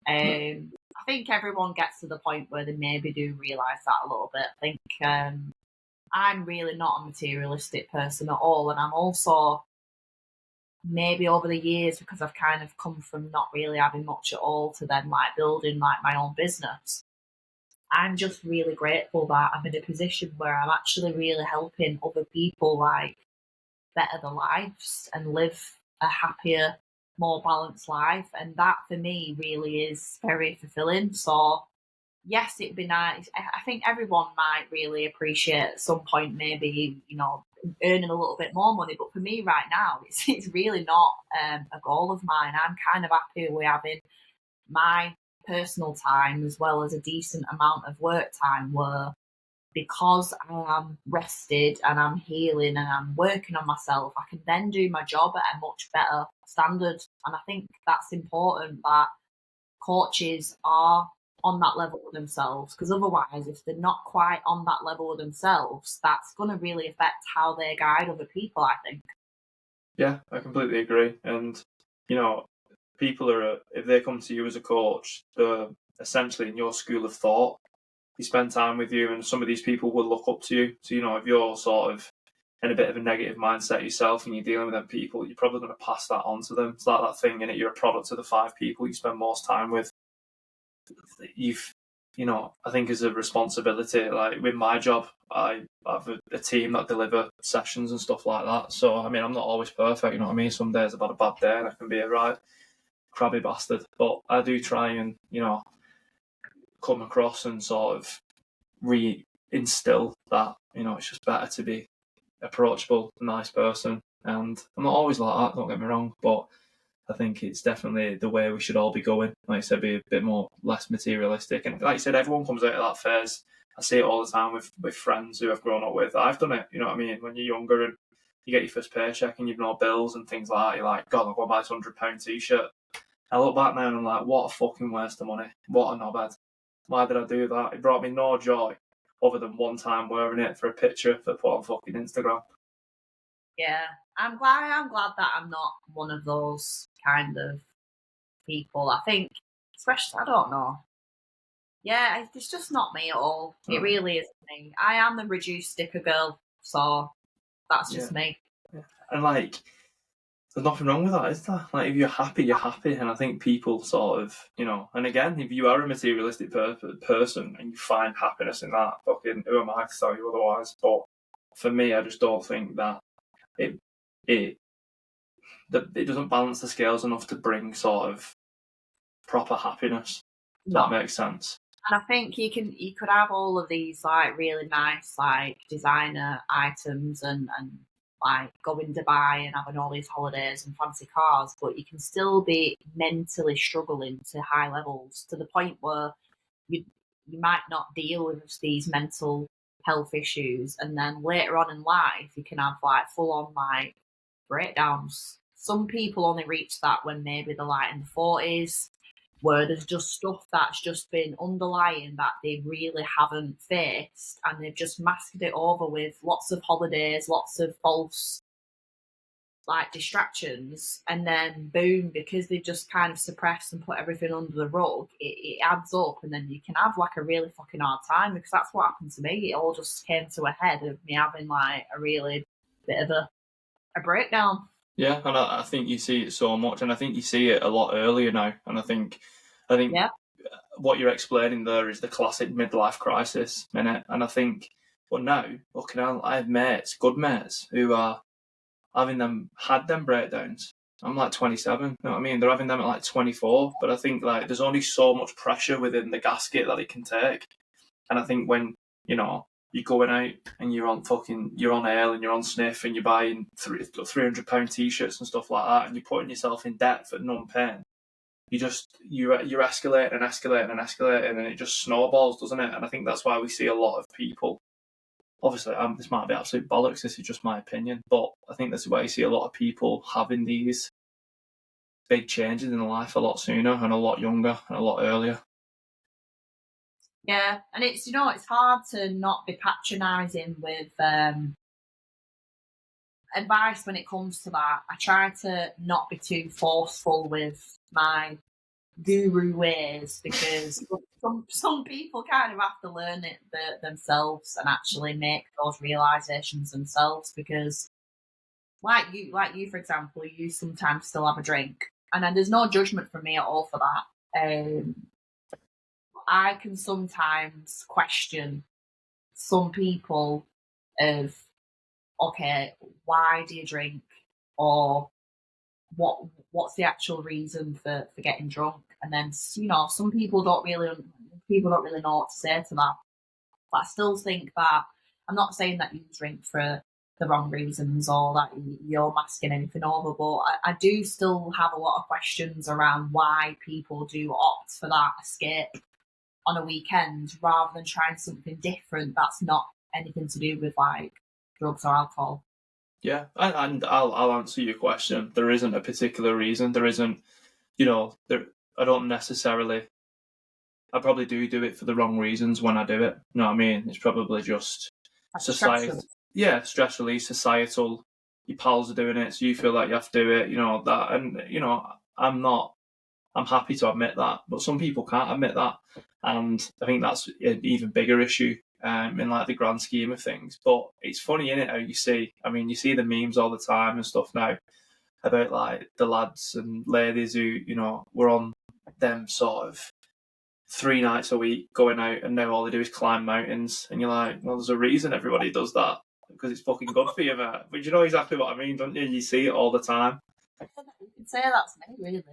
I think everyone gets to the point where they maybe do realise that a little bit. I think I'm really not a materialistic person at all, and I'm also, maybe over the years, because I've kind of come from not really having much at all to then like building like my own business, I'm just really grateful that I'm in a position where I'm actually really helping other people like better their lives and live a happier, more balanced life. And that for me really is very fulfilling. So yes, it'd be nice. I think everyone might really appreciate at some point maybe, earning a little bit more money. But for me right now, it's really not a goal of mine. I'm kind of happy with having my personal time as well as a decent amount of work time, where because I am rested and I'm healing and I'm working on myself, I can then do my job at a much better standard. And I think that's important, that coaches are on that level with themselves, because otherwise, if they're not quite on that level with themselves, that's going to really affect how they guide other people, I think. Yeah, I completely agree. And, people if they come to you as a coach, they're essentially in your school of thought. They spend time with you, and some of these people will look up to you. So, if you're sort of in a bit of a negative mindset yourself and you're dealing with them people, you're probably going to pass that on to them. It's like that thing, innit? You're a product of the 5 people you spend most time with. I think as a responsibility, like with my job, I have a team that deliver sessions and stuff like that. So, I'm not always perfect, you know what I mean? Some days I've had a bad day and I can be a right crabby bastard. But I do try and, come across and sort of re-instill that, it's just better to be approachable, nice person. And I'm not always like that, don't get me wrong, but I think it's definitely the way we should all be going. Like I said, be a bit less materialistic. And like I said, everyone comes out of that phase. I see it all the time with friends who I've grown up with. I've done it, you know what I mean? When you're younger and you get your first paycheck and you've no bills and things like that, you're like, God, I'll go buy this £100 t-shirt. I look back now and I'm like, what a fucking waste of money. What a knobhead. Why did I do that? It brought me no joy other than one time wearing it for a picture for put on fucking Instagram. Yeah, I'm glad that I'm not one of those kind of people. I think, especially, I don't know. Yeah, it's just not me at all. It really isn't me. I am the reduced sticker girl, so that's just me. Yeah. And like, there's nothing wrong with that, is there? Like, if you're happy, you're happy. And I think people sort of, you know, and again, if you are a materialistic person and you find happiness in that, fucking, who am I to tell you otherwise? But for me, I just don't think that it doesn't balance the scales enough to bring sort of proper happiness. If that makes sense. And I think you could have all of these like really nice like designer items and like going to Dubai and having all these holidays and fancy cars, but you can still be mentally struggling to high levels to the point where you might not deal with these mental health issues, and then later on in life you can have like full on like breakdowns. Some people only reach that when maybe they're like in the 40s, where there's just stuff that's just been underlying that they really haven't faced, and they've just masked it over with lots of holidays, lots of false like distractions, and then boom, because they've just kind of suppressed and put everything under the rug, it adds up, and then you can have like a really fucking hard time, because that's what happened to me. It all just came to a head of me having like a really bit of a breakdown. Yeah, and I think you see it so much, and I think you see it a lot earlier now. And I think Yeah. what you're explaining there is the classic midlife crisis, innit? And I think, but now, looking at, I have mates, good mates, who are had them breakdowns. I'm like 27, you know what I mean? They're having them at like 24, but I think like there's only so much pressure within the gasket that it can take. And I think when, you know, you're going out and you're on ale and you're on sniff and you're buying £300 t-shirts and stuff like that, and you're putting yourself in debt for numb pain, you're escalating and escalating and escalating, and it just snowballs, doesn't it? And I think that's why we see a lot of people. Obviously, this might be absolute bollocks. This is just my opinion, but I think that's why you see a lot of people having these big changes in life a lot sooner and a lot younger and a lot earlier. Yeah, and it's it's hard to not be patronising with advice when it comes to that. I try to not be too forceful with my guru ways, because some people kind of have to learn it themselves and actually make those realizations themselves. Because like you for example, you sometimes still have a drink, and then there's no judgment from me at all for that. I can sometimes question some people of, okay, why do you drink, or what's the actual reason for getting drunk? And then some people don't really know what to say to that. But I still think that I'm not saying that you drink for the wrong reasons or that you're masking anything over, but I do still have a lot of questions around why people do opt for that escape on a weekend rather than trying something different that's not anything to do with like drugs or alcohol. Yeah, and I'll answer your question. There isn't a particular reason. There isn't, I don't necessarily. I probably do it for the wrong reasons when I do it. You know what I mean? It's probably just society. Yeah, stress release, societal. Your pals are doing it, so you feel like you have to do it. You know that, and I'm happy to admit that, but some people can't admit that, and I think that's an even bigger issue in like the grand scheme of things. But it's funny, isn't it, how you see the memes all the time and stuff now about like the lads and ladies who, were on them sort of 3 nights a week going out, and now all they do is climb mountains, and you're like, well, there's a reason everybody does that, because it's fucking good for you, mate. But you know exactly what I mean, don't you? You see it all the time. You can say that's me, really.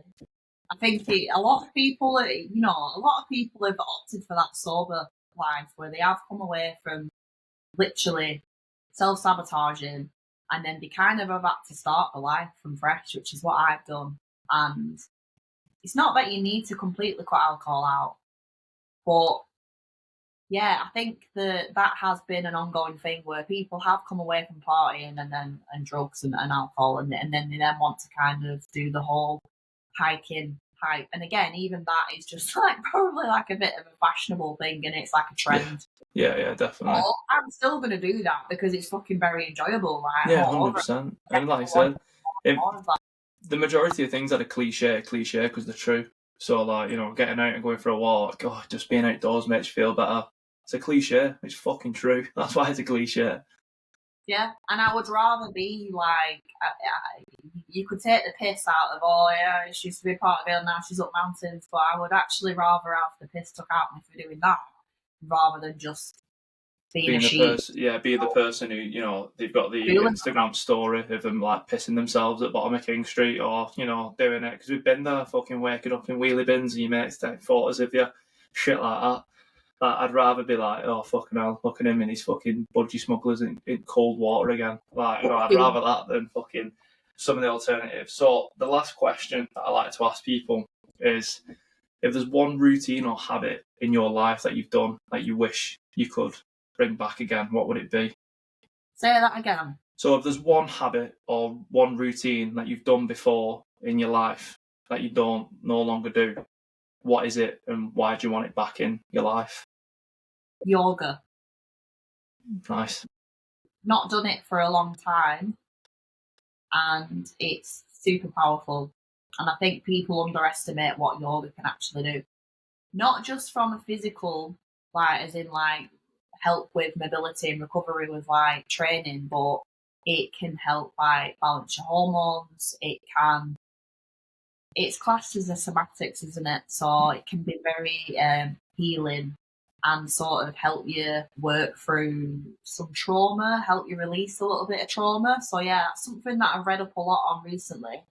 I think a lot of people have opted for that sober life where they have come away from literally self-sabotaging, and then they kind of have had to start the life from fresh, which is what I've done. And it's not that you need to completely cut alcohol out, but yeah, I think that has been an ongoing thing where people have come away from partying and drugs and alcohol, and then they then want to kind of do the whole hiking type. And again, even that is just like probably like a bit of a fashionable thing, and it's like a trend. Yeah, definitely. But I'm still going to do that because it's fucking very enjoyable. Like, Yeah, 100%. And like I said, the majority of things that are cliche because they're true. So, like, you know, getting out and going for a walk, just being outdoors makes you feel better. It's a cliche. It's fucking true. That's why it's a cliche. Yeah, and I would rather be like, you could take the piss out of, oh yeah, she used to be part of it, now she's up mountains, but I would actually rather have the piss took out of me for doing that, rather than just being a sheep. Be the person who, you know, they've got the Instagram story of them like pissing themselves at bottom of King Street, or, you know, doing it because we've been there, fucking waking up in wheelie bins and your mates take photos of you, shit like that. I'd rather be like, oh fucking hell, look at him and his fucking budgie smugglers in cold water again. Like, you know, I'd rather that than fucking some of the alternatives. So the last question that I like to ask people is, if there's one routine or habit in your life that you've done that you wish you could bring back again, what would it be? Say that again. So if there's one habit or one routine that you've done before in your life that you don't no longer do, what is it and why do you want it back in your life? Yoga. Nice. Not done it for a long time, and it's super powerful. And I think people underestimate what yoga can actually do. Not just from a physical, like as in like help with mobility and recovery with like training, but it can help like balance your hormones. It's classed as a somatics, isn't it? So it can be very healing and sort of help you work through some trauma, help you release a little bit of trauma. So yeah, that's something that I've read up a lot on recently.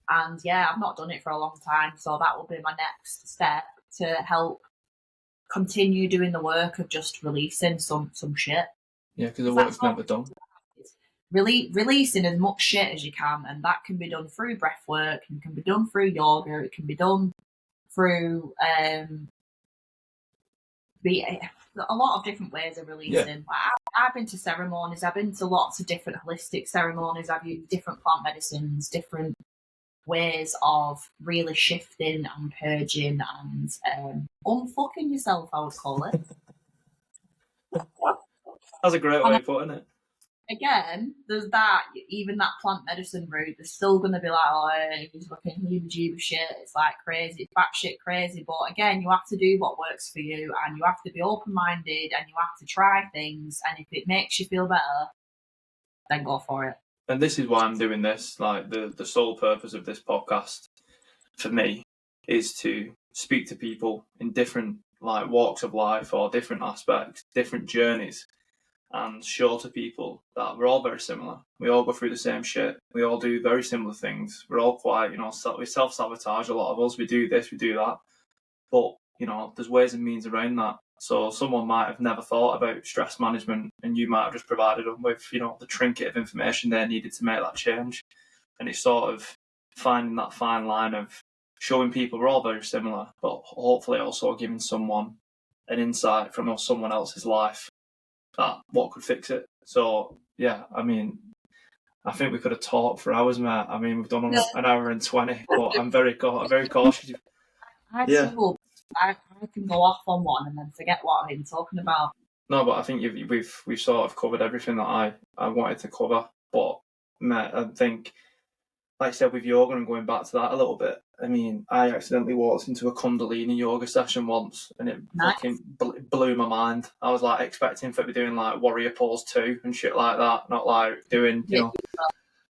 And yeah, I've not done it for a long time. So that will be my next step to help continue doing the work of just releasing some shit. Yeah, because the work's never done. Releasing as much shit as you can, and that can be done through breath work, and can be done through yoga, it can be done through a lot of different ways of releasing. Yeah. I've been to ceremonies, I've been to lots of different holistic ceremonies, I've used different plant medicines, different ways of really shifting and purging and unfucking yourself, I would call it. That's a great way of putting it. Again, there's that, even that plant medicine route, there's still going to be like, oh, he's fucking heebie-jeebie shit, it's like crazy, it's batshit crazy, but again, you have to do what works for you, and you have to be open-minded, and you have to try things, and if it makes you feel better, then go for it. And this is why I'm doing this, like the sole purpose of this podcast, for me, is to speak to people in different like walks of life or different aspects, different journeys, and show to people that we're all very similar. We all go through the same shit. We all do very similar things. We're all quite, you know, we self-sabotage, a lot of us. We do this, we do that. But, you know, there's ways and means around that. So someone might have never thought about stress management, and you might have just provided them with, you know, the trinket of information they needed to make that change. And it's sort of finding that fine line of showing people we're all very similar, but hopefully also giving someone an insight from someone else's life that what could fix it. So yeah, I mean, I think we could have talked for hours, mate. I mean, we've done an hour and 20, but I'm very cautious. I can go off on one and then forget what I've been talking about. No, but I think we've sort of covered everything that I wanted to cover. But mate, I think, like I said, with yoga and going back to that a little bit, I mean, I accidentally walked into a Kundalini yoga session once, and it fucking blew my mind. I was like expecting for it to be doing like warrior pose 2 and shit like that, not like doing, you know,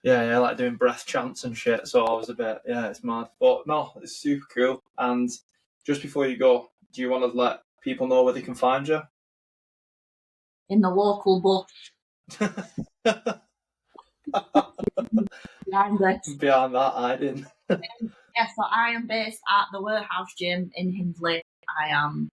yeah, like doing breath chants and shit. So I was a bit, it's mad. But no, it's super cool. And just before you go, do you want to let people know where they can find you? In the local bush. Behind that hiding. Yes, so I am based at the Warehouse Gym in Hindley. I am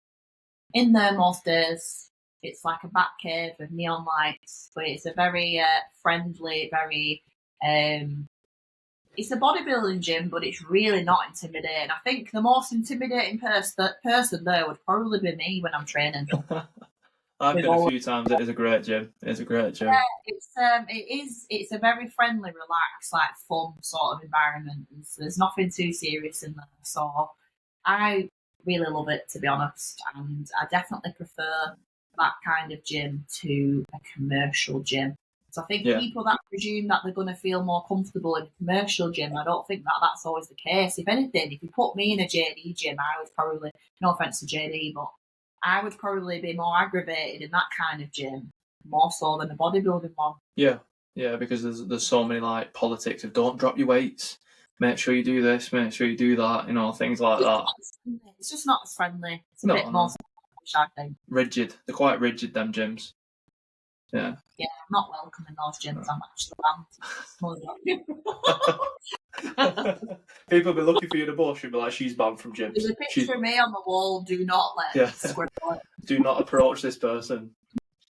in there most days. It's like a bat cave with neon lights, but it's a very friendly, very it's a bodybuilding gym, but it's really not intimidating. I think the most intimidating person there would probably be me when I'm training. I've We've been a all few times. It is a great gym. It is a great gym. it's a very friendly, relaxed, like fun sort of environment. There's nothing too serious in there, so I really love it, to be honest. And I definitely prefer that kind of gym to a commercial gym. So I think Yeah. people that presume that they're going to feel more comfortable in a commercial gym, I don't think that that's always the case. If anything, if you put me in a JD gym, I would probably, no offense to JD, but I would probably be more aggravated in that kind of gym, more so than a bodybuilding one. Yeah, yeah, because there's so many like politics of don't drop your weights, make sure you do this, make sure you do that, things like that. It's just not as friendly. It's a No, bit more no. selfish, I think. Rigid. They're quite rigid, them gyms. Yeah. Yeah, I'm not welcome in those gyms. I'm actually banned. People be looking for you in the bush and be like, she's banned from gyms. There's a picture of me on the wall. Do not let scribble it. Do not approach this person.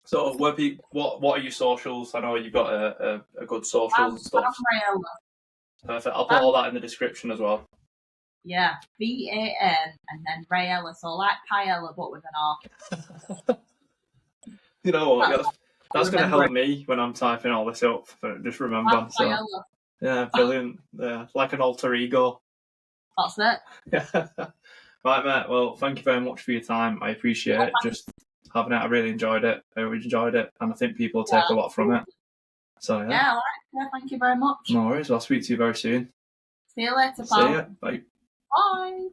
So, what are your socials? I know you've got a good socials and stuff. Raella. Perfect. I'll put all that in the description as well. Yeah, BAN and then Raella. So like paella, but with an R. You know what? That's going to help me when I'm typing all this up. Just remember. So, yeah, brilliant. Yeah, like an alter ego. That's it. Yeah. Right, mate. Well, thank you very much for your time. I appreciate it. Just having it. I really enjoyed it. And I think people will take a lot from it. So, yeah. Yeah, thank you very much. No worries. I'll speak to you very soon. See you later, pal. See ya. Bye. Bye.